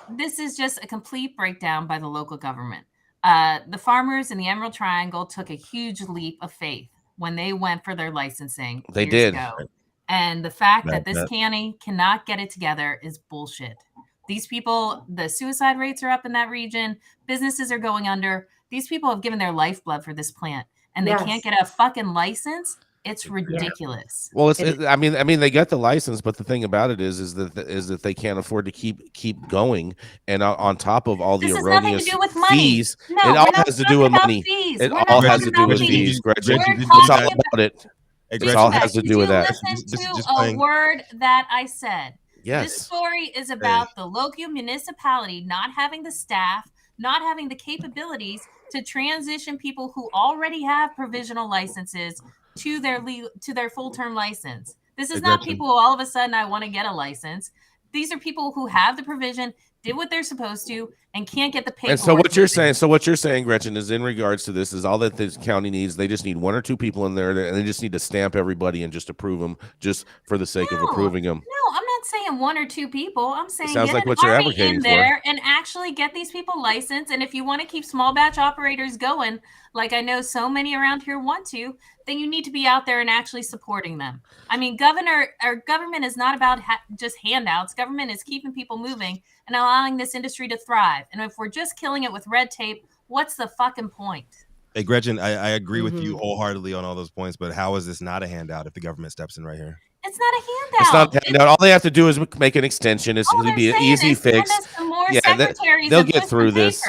this is just a complete breakdown by the local government. The farmers in the Emerald Triangle took a huge leap of faith when they went for their licensing. They did. Ago. And the fact that this county cannot get it together is bullshit. These people, the suicide rates are up in that region. Businesses are going under. These people have given their lifeblood for this plant, and they can't get a fucking license. It's ridiculous. Well, I mean, they get the license, but the thing about it is that they can't afford to keep going, and on top of all the erroneous fees, it all has to do with money. It all has to do with fees, Gretchen. It's all about it. It all has to do with that. Listen to a word that I said. Yes. This story is about the local municipality not having the staff, not having the capabilities to transition people who already have provisional licenses to their full-term license. This is not people who all of a sudden I want to get a license. These are people who have the provision, did what they're supposed to, and can't get the paperwork. And so what you're saying, Gretchen, is in regards to this is all that this county needs. They just need one or two people in there, and they just need to stamp everybody and just approve them, just for the sake of approving them. No, I'm not not saying one or two people. I'm saying sounds get like an what you're army advocating in there and actually get these people licensed. And if you want to keep small batch operators going, like I know so many around here want to, then you need to be out there and actually supporting them. I mean, government is not about just handouts. Government is keeping people moving and allowing this industry to thrive. And if we're just killing it with red tape, what's the fucking point? Hey, Gretchen, I agree with you wholeheartily on all those points, but how is this not a handout if the government steps in right here? It's not a handout. It's not a handout. All they have to do is make an extension. It's going to be an easy fix. They'll get through this.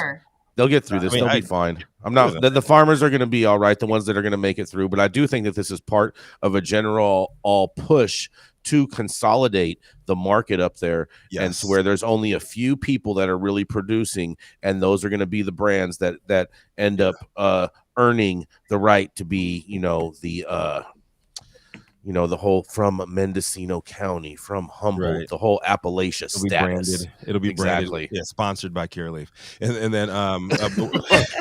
They'll get through this. They'll be fine. I'm not. The farmers are going to be all right. The ones that are going to make it through. But I do think that this is part of a general push to consolidate the market up there, and to where there's only a few people that are really producing, and those are going to be the brands that end up earning the right to be, the whole from Mendocino County, from Humboldt, the whole Appalachia status. It'll be branded, sponsored by Curaleaf, and then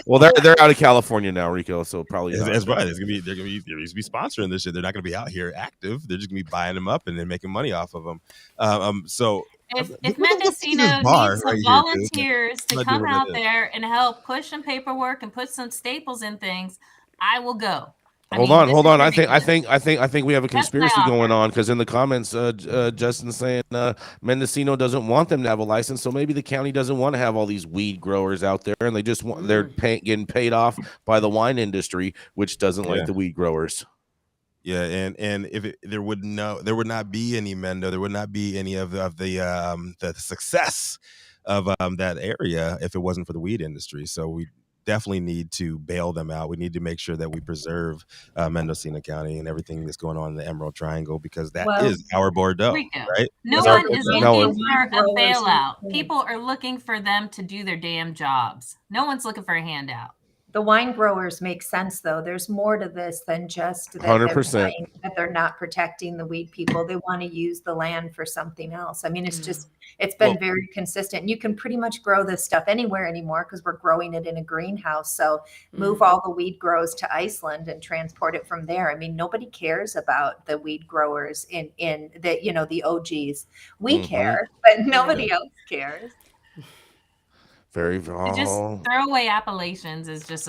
well, they're out of California now, Rico. So probably that's right. They're gonna be sponsoring this shit. They're not gonna be out here active. They're just gonna be buying them up and then making money off of them. So if Mendocino needs some volunteers to come out there and help push some paperwork and put some staples in things, I will go. Hold on. I think we have a conspiracy going on, because in the comments, Justin's saying Mendocino doesn't want them to have a license, so maybe the county doesn't want to have all these weed growers out there, and they just want getting paid off by the wine industry, which doesn't like the weed growers. Yeah, and if there would not be any Mendo, there would not be any of the success of that area if it wasn't for the weed industry. So we definitely need to bail them out. We need to make sure that we preserve Mendocino County and everything that's going on in the Emerald Triangle, because that is our Bordeaux, right? No one is looking for a bailout. People are looking for them to do their damn jobs. No one's looking for a handout. The wine growers make sense, though. There's more to this than just that 100%. They're not protecting the weed people. They want to use the land for something else. I mean, it's been very consistent. You can pretty much grow this stuff anywhere anymore because we're growing it in a greenhouse. So move all the weed grows to Iceland and transport it from there. I mean, nobody cares about the weed growers in the, the OGs. We care, but nobody else cares. Just throwaway appellations is just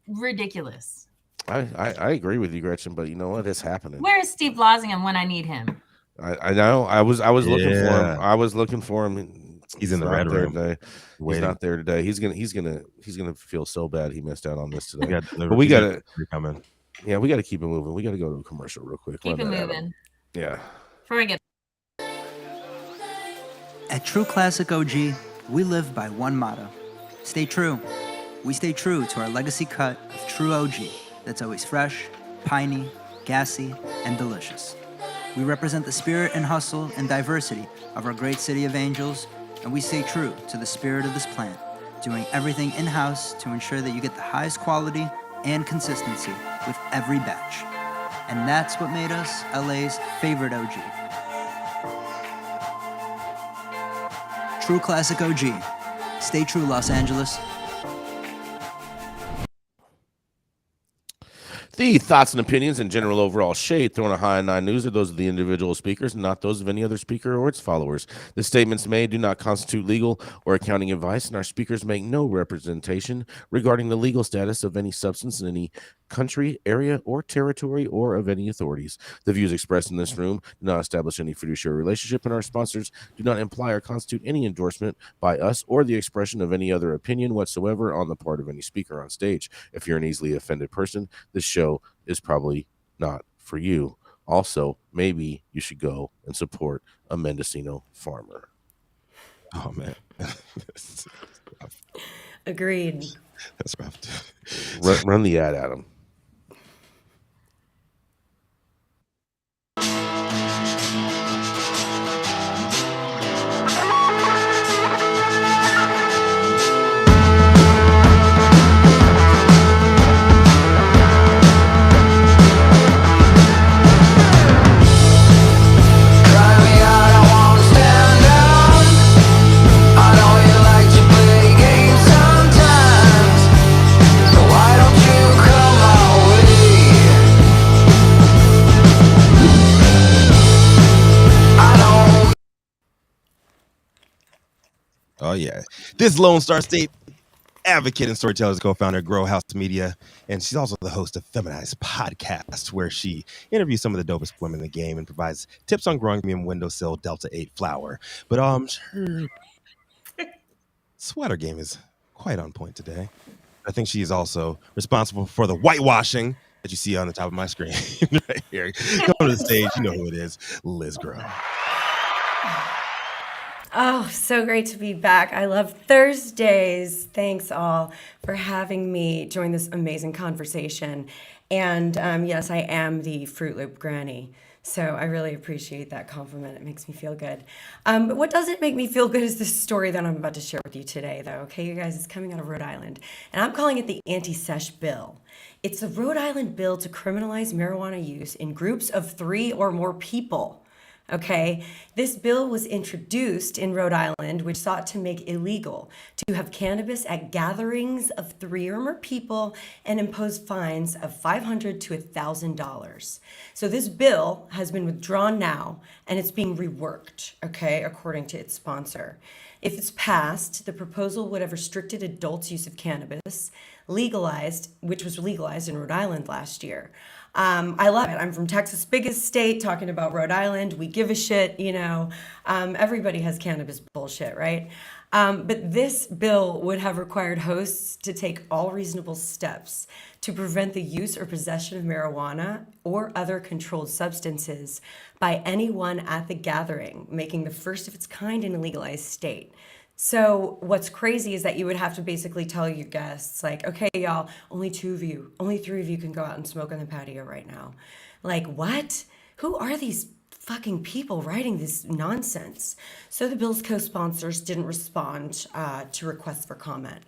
ridiculous. I agree with you, Gretchen, but you know what? It's happening. Where is Steve Losingham when I need him? I know. I was looking for him. I was looking for him. He's in the red room today. He's not there today. He's gonna feel so bad he missed out on this today. But we gotta come in. Yeah, we gotta keep it moving. We gotta go to a commercial real quick. Keep it moving. Yeah. Before I get at True Classic OG, we live by one motto: stay true. We stay true to our legacy cut of true OG that's always fresh, piney, gassy, and delicious. We represent the spirit and hustle and diversity of our great city of Angels, and we stay true to the spirit of this plant, doing everything in-house to ensure that you get the highest quality and consistency with every batch. And that's what made us LA's favorite OG. True Classic OG. Stay true, Los Angeles. The thoughts and opinions and general overall shade thrown at High 9 News are those of the individual speakers, not those of any other speaker or its followers. The statements made do not constitute legal or accounting advice, and our speakers make no representation regarding the legal status of any substance in any country, area, or territory, or of any authorities. The views expressed in this room do not establish any fiduciary relationship, and our sponsors do not imply or constitute any endorsement by us or the expression of any other opinion whatsoever on the part of any speaker on stage. If you're an easily offended person, this show is probably not for you. Also, maybe you should go and support a Mendocino farmer. Oh man. Agreed. That's rough. Run the ad at him. Why don't you come on? Oh, yeah. This Lone Star State advocate and storyteller is co-founder of Grow House Media, and she's also the host of Feminized Podcast, where she interviews some of the dopest women in the game and provides tips on growing premium windowsill Delta 8 flower. But her sweater game is quite on point today. I think she is also responsible for the whitewashing that you see on the top of my screen right here. Come to the stage, you know who it is, Liz Grow. Oh, so great to be back. I love Thursdays. Thanks all for having me join this amazing conversation. And yes, I am the Fruit Loop granny. So I really appreciate that compliment. It makes me feel good. But what doesn't make me feel good is the story that I'm about to share with you today, though. Okay, you guys, it's coming out of Rhode Island. And I'm calling it the anti-sesh bill. It's a Rhode Island bill to criminalize marijuana use in groups of 3 or more people. Okay, this bill was introduced in Rhode Island, which sought to make illegal to have cannabis at gatherings of 3 or more people and impose fines of $500 to $1,000. So this bill has been withdrawn now, and it's being reworked, okay, according to its sponsor. If it's passed, the proposal would have restricted adults' use of cannabis, which was legalized in Rhode Island last year. I love it. I'm from Texas, biggest state, talking about Rhode Island. We give a shit, you know. Everybody has cannabis bullshit, right? But this bill would have required hosts to take all reasonable steps to prevent the use or possession of marijuana or other controlled substances by anyone at the gathering, making the first of its kind in a legalized state. So what's crazy is that you would have to basically tell your guests, like, okay, y'all, only 3 of you can go out and smoke on the patio right now. Like, what? Who are these fucking people writing this nonsense? So the bill's co-sponsors didn't respond to requests for comment.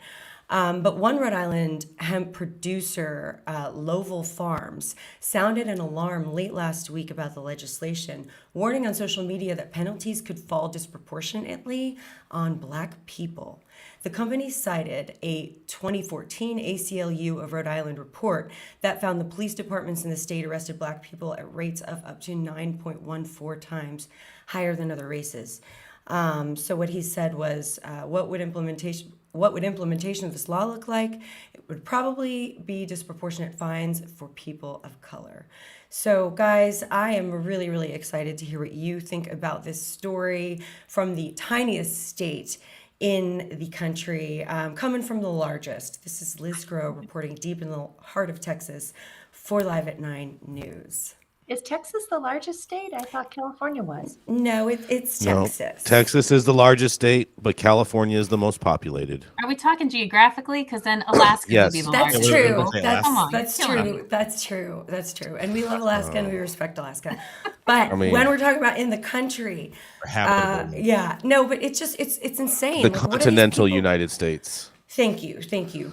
But one Rhode Island hemp producer, Lowell Farms, sounded an alarm late last week about the legislation, warning on social media that penalties could fall disproportionately on Black people. The company cited a 2014 ACLU of Rhode Island report that found the police departments in the state arrested Black people at rates of up to 9.14 times higher than other races. So what he said was, what would implementation of this law look like? It would probably be disproportionate fines for people of color. So guys, I am really, really excited to hear what you think about this story from the tiniest state in the country, coming from the largest. This is Liz Grow reporting deep in the heart of Texas for Live at 9 News. Is Texas the largest state? I thought California was. No, it's Texas. No, Texas is the largest state, but California is the most populated. Are we talking geographically? Because then Alaska would be the That's largest. true. That's true. That's true. And we love Alaska and we respect Alaska. But when we're talking about in the country, but it's insane. The continental United States. Thank you.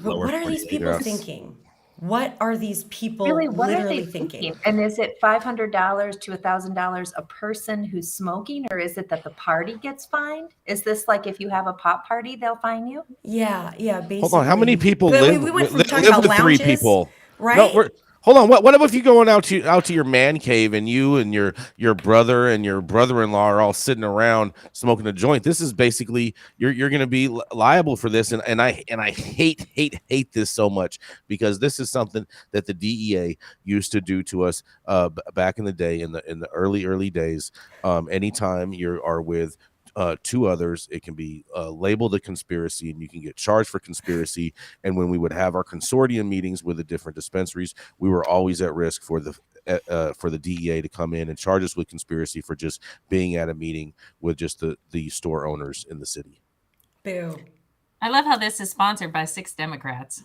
But what are these people thinking? What are these people literally thinking? And is it $500 to $1,000 a person who's smoking, or is it that the party gets fined? Is this like if you have a pop party, they'll fine you? Yeah, basically. Hold on, how many people live? We went from live talking about to 3 lounges, people, right? No, hold on. What if you going out to your man cave and you and your brother and your brother-in-law are all sitting around smoking a joint? This is basically you're going to be liable for this, and I hate this so much, because this is something that the DEA used to do to us back in the day, in the early days. Anytime you are with 2 others, it can be labeled a conspiracy, and you can get charged for conspiracy. And when we would have our consortium meetings with the different dispensaries, we were always at risk for the DEA to come in and charge us with conspiracy for just being at a meeting with just the store owners in the city. Boo. I love how this is sponsored by 6 Democrats.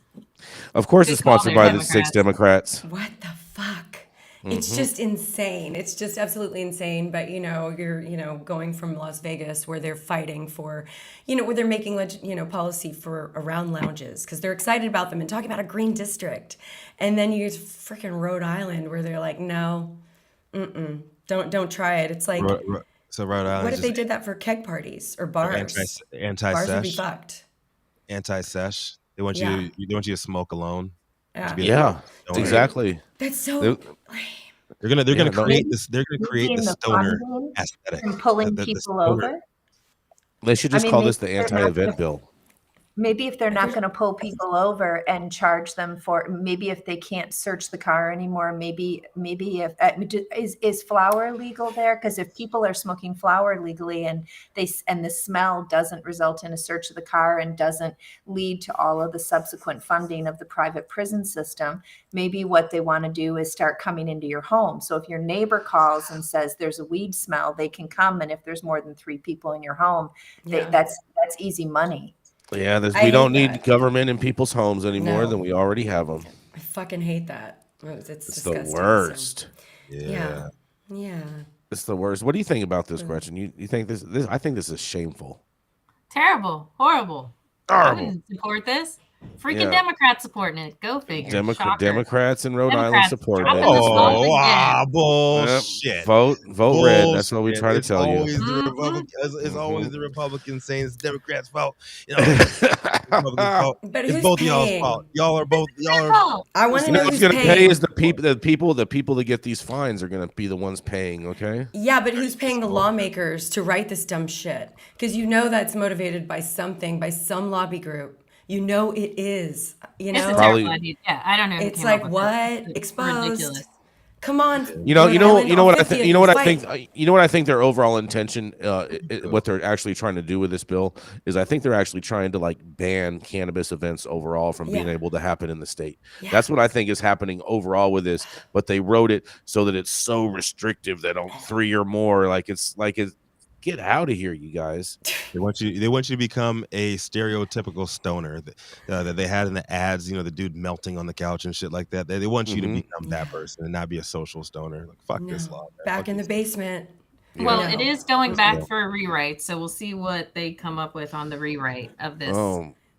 Of course, it's sponsored by the 6 Democrats. What the fuck? It's just insane. It's just absolutely insane. But, you're, going from Las Vegas, where they're fighting for, where they're making, policy for around lounges because they're excited about them and talking about a green district. And then you get freaking Rhode Island, where they're like, no, don't try it. It's like, so Rhode Island. What if they did that for keg parties or bars? Anti-sesh. Bars would be fucked. Anti-sesh. They want you to smoke alone. Yeah, exactly. That's so. They're gonna create this. They're gonna create the stoner aesthetic and pulling people over. They should just call this the anti-event bill. Maybe if they're not going to pull people over and charge them for, maybe if they can't search the car anymore, maybe if is flour legal there? Because if people are smoking flour legally and the smell doesn't result in a search of the car and doesn't lead to all of the subsequent funding of the private prison system, maybe what they want to do is start coming into your home. So if your neighbor calls and says there's a weed smell, they can come, and if there's more than 3 people in your home, that's easy money. Yeah, we don't need government in people's homes anymore than we already have them. I fucking hate that. It's disgusting, the worst. So. Yeah. It's the worst. What do you think about this, Gretchen? You think this? I think this is shameful. Terrible. Horrible. I wouldn't support this. Freaking Democrats supporting it. Go figure. Democrats in Rhode Island support it. Bullshit. Vote red. That's what we try to tell you. It's always the Republicans saying it's Democrats' fault. But it's both y'all's fault. Y'all are. I want to know who's going to pay is the people that get these fines are going to be the ones paying. Okay. Yeah, but who's paying the lawmakers to write this dumb shit? Because that's motivated by something, by some lobby group. It is. It's a terrible idea. Yeah, I don't know. It's like what? Exposed. Ridiculous. Come on. You know what I think. You know what I think their overall intention, what they're actually trying to do with this bill is, I think they're actually trying to ban cannabis events overall from being able to happen in the state. Yeah. That's what I think is happening overall with this. But they wrote it so that it's so restrictive that on 3 or more, it's get out of here, you guys. They want you to become a stereotypical stoner that they had in the ads, the dude melting on the couch and shit like that. They want you to become that person and not be a social stoner. Fuck this law, man. Back in the basement. Well, it is going back for a rewrite, so we'll see what they come up with on the rewrite of this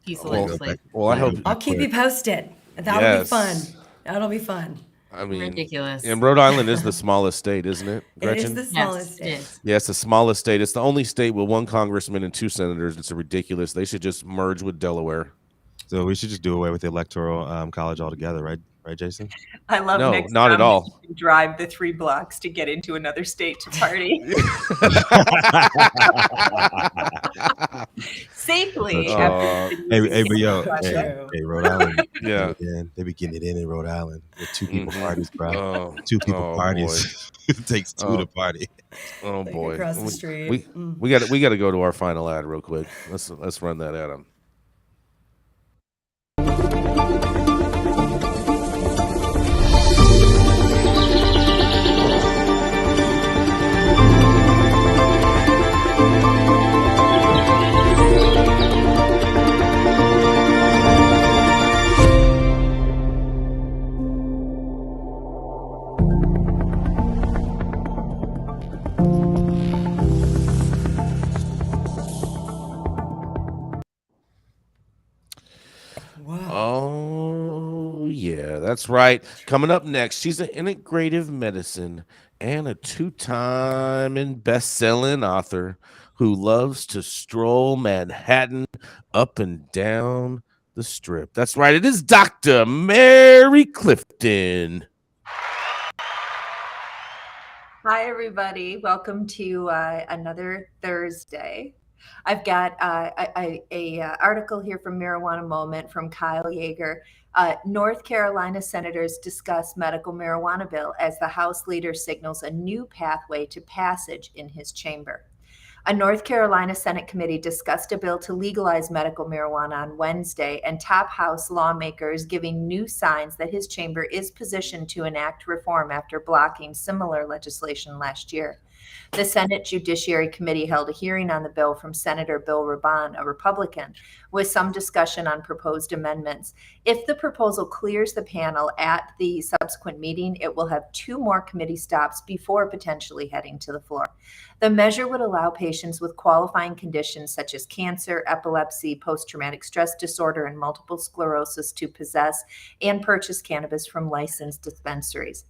piece of legislation. Well, I'll keep you posted. That'll be fun. That'll be fun. I mean, ridiculous. And Rhode Island is the smallest state, isn't it, Gretchen? It is the smallest state. Yeah, it's the smallest state. It's the only state with 1 congressman and 2 senators. It's ridiculous. They should just merge with Delaware. So we should just do away with the electoral college altogether, right? Right, Jason? I love not at all. You can drive the 3 blocks to get into another state to party safely. Hey, Rhode Island. Yeah, they be getting it in Rhode Island with 2 people parties, bro. 2 people parties. It takes 2 to party. Oh boy! Across the street. We got to go to our final ad real quick. Let's run that at them. Oh, yeah, that's right. Coming up next, she's an integrative medicine and a 2-time and best-selling author who loves to stroll Manhattan up and down the Strip. That's right. It is Dr. Mary Clifton. Hi, everybody. Welcome to another Thursday. I've got a article here from Marijuana Moment from Kyle Yeager. North Carolina senators discuss medical marijuana bill as the House leader signals a new pathway to passage in his chamber. A North Carolina Senate committee discussed a bill to legalize medical marijuana on Wednesday, and top House lawmakers giving new signs that his chamber is positioned to enact reform after blocking similar legislation last year. The Senate Judiciary Committee held a hearing on the bill from Senator Bill Raban, a Republican, with some discussion on proposed amendments. If the proposal clears the panel at the subsequent meeting, it will have 2 more committee stops before potentially heading to the floor. The measure would allow patients with qualifying conditions such as cancer, epilepsy, post-traumatic stress disorder, and multiple sclerosis to possess and purchase cannabis from licensed dispensaries.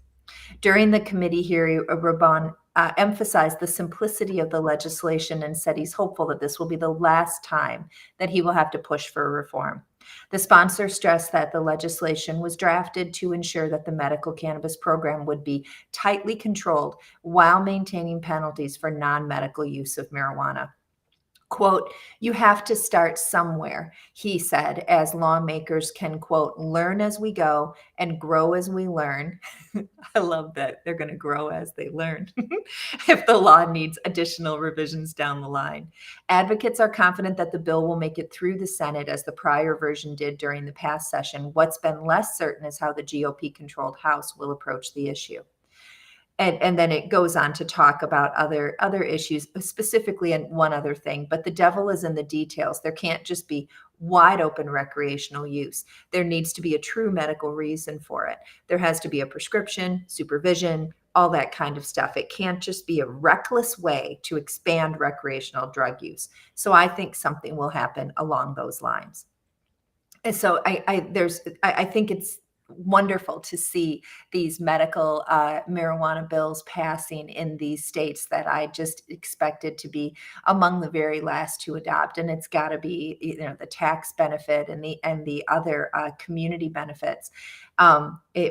During the committee hearing, Raban emphasized the simplicity of the legislation and said he's hopeful that this will be the last time that he will have to push for reform. The sponsor stressed that the legislation was drafted to ensure that the medical cannabis program would be tightly controlled while maintaining penalties for non-medical use of marijuana. Quote, you have to start somewhere, he said, as lawmakers can, quote, learn as we go and grow as we learn. I love that they're going to grow as they learn. If the law needs additional revisions down the line. Advocates are confident that the bill will make it through the Senate as the prior version did during the past session. What's been less certain is how the GOP-controlled House will approach the issue. And then it goes on to talk about other issues, specifically and one other thing, but the devil is in the details. There can't just be wide open recreational use. There needs to be a true medical reason for it. There has to be a prescription, supervision, all that kind of stuff. It can't just be a reckless way to expand recreational drug use. So I think something will happen along those lines. And so I think it's wonderful to see these medical marijuana bills passing in these states that I just expected to be among the very last to adopt. And it's got to be, the tax benefit and the other community benefits.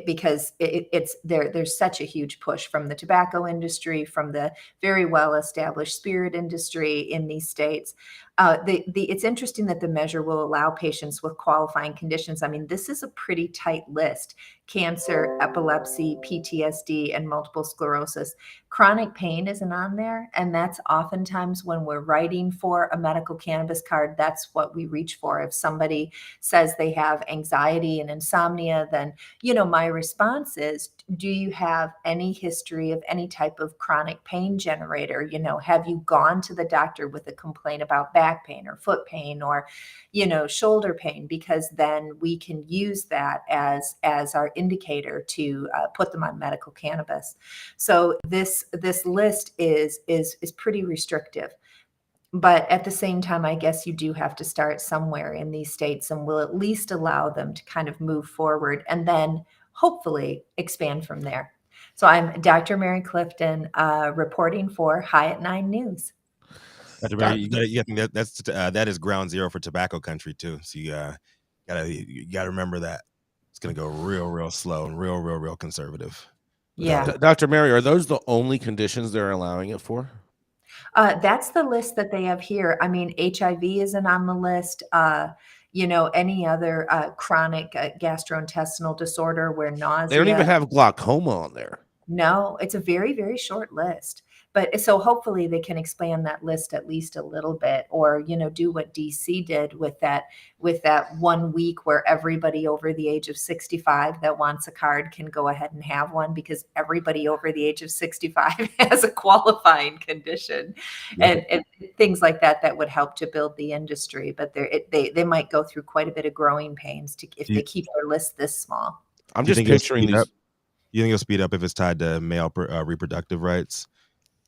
Because there's such a huge push from the tobacco industry, from the very well-established spirit industry in these states. It's interesting that the measure will allow patients with qualifying conditions. I mean, this is a pretty tight list: cancer, epilepsy, PTSD, and multiple sclerosis. Chronic pain isn't on there. And that's oftentimes when we're writing for a medical cannabis card, that's what we reach for. If somebody says they have anxiety and insomnia, then, my response is, do you have any history of any type of chronic pain generator? Have you gone to the doctor with a complaint about back pain or foot pain or, shoulder pain? Because then we can use that as our indicator to put them on medical cannabis. So this list is pretty restrictive. But at the same time, I guess you do have to start somewhere in these states, and will at least allow them to kind of move forward and then hopefully expand from there. So I'm Dr. Mary Clifton, reporting for High at 9 News. Dr. Mary, you think that is ground zero for tobacco country too. So you gotta remember that it's gonna go real slow and real conservative. Yeah. Dr. Mary, are those the only conditions they're allowing it for? That's the list that they have here. I mean, HIV isn't on the list. Any other chronic gastrointestinal disorder where nausea. They don't even have glaucoma on there. No, it's a very, very short list. But so hopefully they can expand that list at least a little bit, or, do what DC did with that 1 week where everybody over the age of 65 that wants a card can go ahead and have one, because everybody over the age of 65 has a qualifying condition. Yeah. And things like that would help to build the industry. But they might go through quite a bit of growing pains if they keep their list this small. I'm just picturing these. You think it'll speed up if it's tied to male reproductive rights?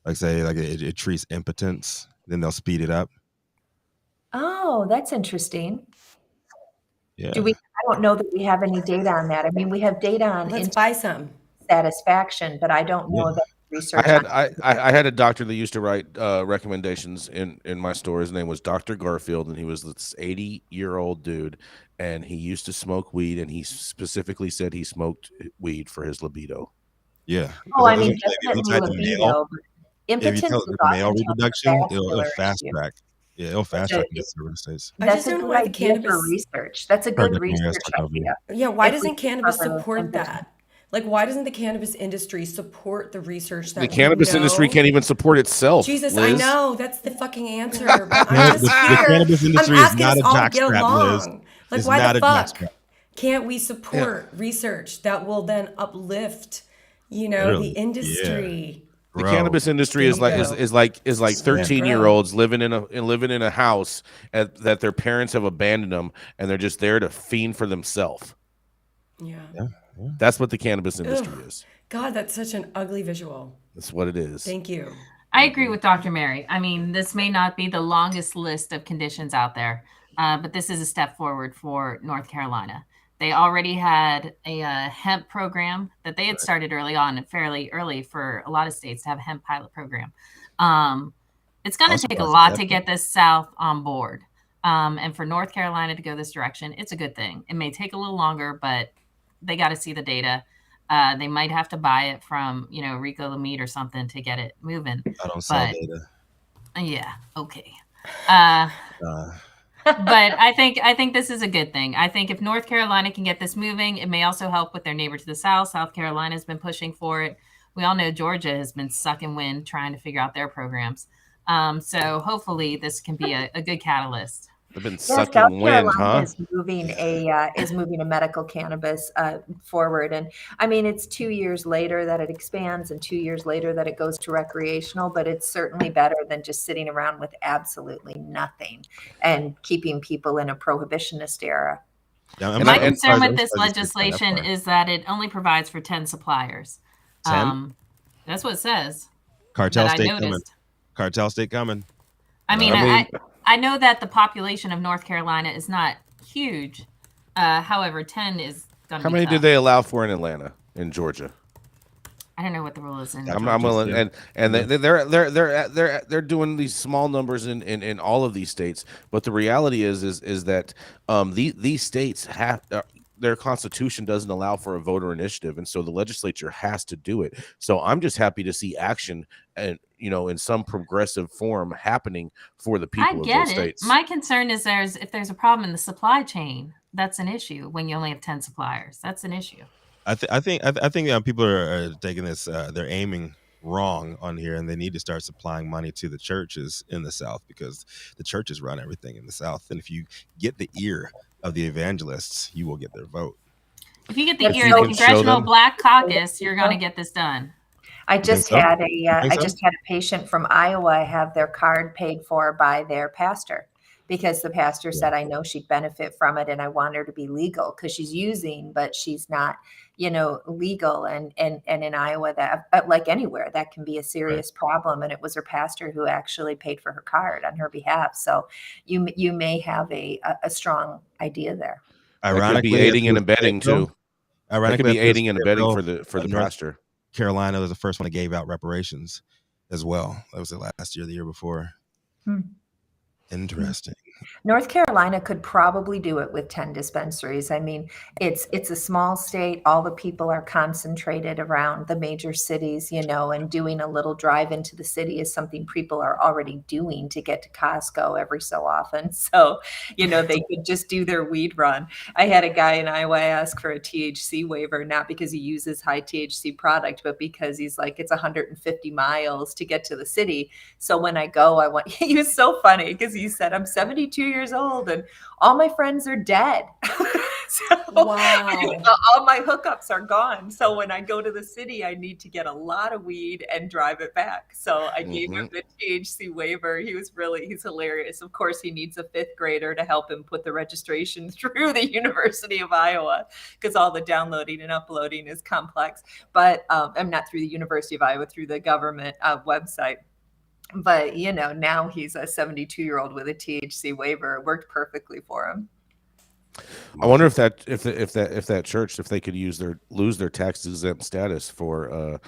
Like say, it treats impotence, then they'll speed it up. Oh, that's interesting. Yeah. I don't know that we have any data on that. I mean, we have data on buy some satisfaction, but I don't know that research. I had a doctor that used to write recommendations in my store. His name was Dr. Garfield, and he was this 80-year-old dude, and he used to smoke weed, and he specifically said he smoked weed for his libido. Yeah. Oh, I mean, definitely libido. Impotence if you tell the male reproduction, it'll fast track. Yeah, it'll fast track in certain states. That's a good idea for research. That's a good research idea. Yeah, why doesn't cannabis support that? Like, why doesn't the cannabis industry support the research that the cannabis industry can't even support itself? Jesus, Liz. I know that's the fucking answer. But I'm just here. The cannabis industry is not a jockstrap, Liz. Like, why the fuck can't we support research that will then uplift, the industry? Yeah. The cannabis industry is like 13-year-olds living in a house that their parents have abandoned them, and they're just there to fiend for themselves. Yeah. That's what the cannabis industry is. God, that's such an ugly visual. That's what it is. Thank you. I agree with Dr. Mary. I mean, this may not be the longest list of conditions out there, but this is a step forward for North Carolina. They already had a hemp program that they had started early on, fairly early for a lot of states to have a hemp pilot program. It's going to take a lot to get this South on board. And for North Carolina to go this direction, it's a good thing. It may take a little longer, but they got to see the data. They might have to buy it from, Rico Lamitte or something to get it moving. I don't sell data. Yeah. Okay. But I think this is a good thing. I think if North Carolina can get this moving, it may also help with their neighbor to the south. South Carolina has been pushing for it. We all know Georgia has been sucking wind trying to figure out their programs. So hopefully this can be a good catalyst. They've been sucking wind, huh? Is moving a medical cannabis forward, and I mean it's 2 years later that it expands, and 2 years later that it goes to recreational. But it's certainly better than just sitting around with absolutely nothing and keeping people in a prohibitionist era. My concern with this legislation is that it only provides for 10 suppliers. 10? That's what it says. Cartel state coming. Cartel state coming. I mean, I know that the population of North Carolina is not huge. However, 10 is going to be How many tough. did they allow for in Atlanta, in Georgia? I don't know what the rule is in. I'm willing, and they're doing these small numbers in all of these states. But the reality is that these states have their constitution doesn't allow for a voter initiative, and so the legislature has to do it. So I'm just happy to see action and in some progressive form happening for the people of those states. My concern is if there's a problem in the supply chain, that's an issue. When you only have 10 suppliers, that's an issue. I think people are taking this. They're aiming wrong on here, and they need to start supplying money to the churches in the South, because the churches run everything in the South. And if you get the ear of the evangelists, you will get their vote. If you get the ear of the Congressional Black Caucus, you're going to get this done. I just had a patient from Iowa have their card paid for by their pastor, because the pastor said, I know she'd benefit from it, and I want her to be legal, because she's using, but she's not, legal. And in Iowa, that like anywhere, that can be a serious problem. And it was her pastor who actually paid for her card on her behalf. So you may have a strong idea there. Ironically, could be aiding and abetting too. Ironically, could be aiding and abetting for the pastor. Carolina was the first one that gave out reparations as well. That was the last year, the year before. Interesting. North Carolina could probably do it with 10 dispensaries. I mean, it's a small state. All the people are concentrated around the major cities, and doing a little drive into the city is something people are already doing to get to Costco every so often. So, they could just do their weed run. I had a guy in Iowa ask for a THC waiver, not because he uses high THC product, but because he's like, it's 150 miles to get to the city. So when I go, he was so funny because he said, I'm 72 years old and all my friends are dead. So wow. All my hookups are gone. So when I go to the city, I need to get a lot of weed and drive it back. So I gave him the THC waiver. He's hilarious. Of course, he needs a 5th grader to help him put the registration through the University of Iowa, because all the downloading and uploading is complex. But I'm not through the University of Iowa, through the government website. But, now he's a 72-year-old with a THC waiver. It worked perfectly for him. I wonder if that church, if they could lose their tax exempt status for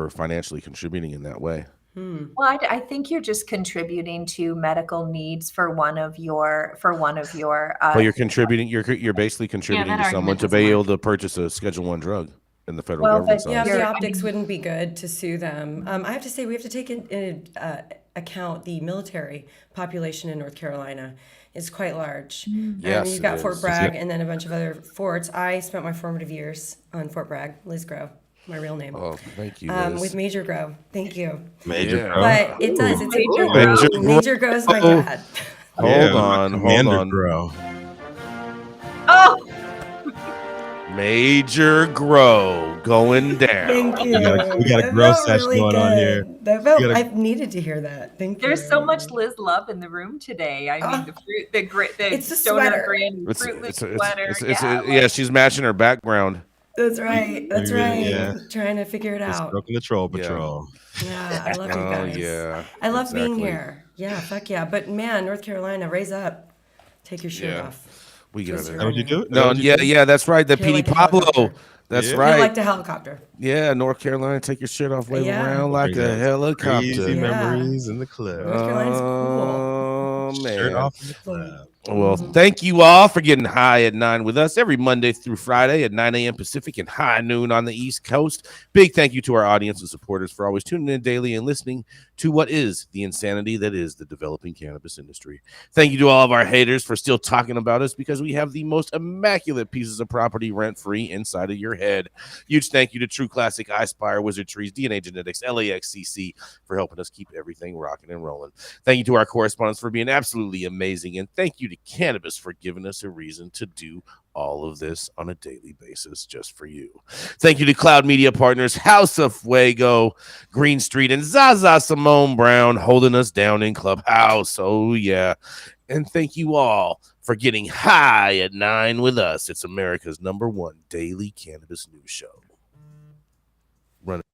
financially contributing in that way. Well, I think you're just contributing to medical needs for one of your. Well, you're contributing. You're basically contributing to someone to be able to purchase a Schedule I drug in the federal government. Yeah, the optics wouldn't be good to sue them. I have to say, we have to take in account the military population in North Carolina is quite large. Yes, you've got Fort Bragg and then a bunch of other forts. I spent my formative years on Fort Bragg, Liz Grove, my real name. Oh, thank you, Liz. With Major Grove. Thank you. Major Grove. But it does. It's Major Grove. Major Grove's my dad. Hold on. Grove. Oh! Major Grow going down. Thank you. We got a grow session really going on here. I've needed to hear that. Thank you. There's so much Liz love in the room today. I mean, the stoner brand fruitless sweater. Yeah, she's matching her background. That's right. Yeah. Trying to figure it out. Stroking the troll patrol. Yeah, I love you guys. Yeah. I love being here. Yeah, fuck yeah. But man, North Carolina, raise up. Take your shirt off. We got it. How would you do it? No, yeah, that's right. The PD Pablo. That's right. Like the helicopter. Yeah, North Carolina, take your shit off, wave around like a helicopter. Crazy memories in the club. North Carolina's cool. Oh, man. Shirt off in the club. Well, thank you all for getting high at 9 with us every Monday through Friday at 9 a.m. Pacific and high noon on the East Coast. Big thank you to our audience and supporters for always tuning in daily and listening to what is the insanity that is the developing cannabis industry. Thank you to all of our haters for still talking about us because we have the most immaculate pieces of property rent-free inside of your head. Huge thank you to True Classic, iSpire, Wizard Trees, DNA Genetics, LAXCC for helping us keep everything rocking and rolling. Thank you to our correspondents for being absolutely amazing. And thank you to cannabis for giving us a reason to do all of this on a daily basis just for you. Thank you to Cloud Media Partners, House of Fuego, Green Street, and Zaza Simone Brown holding us down in Clubhouse. Oh, yeah. And thank you all for getting high at 9 with us. It's America's #1 daily cannabis news show. Run it.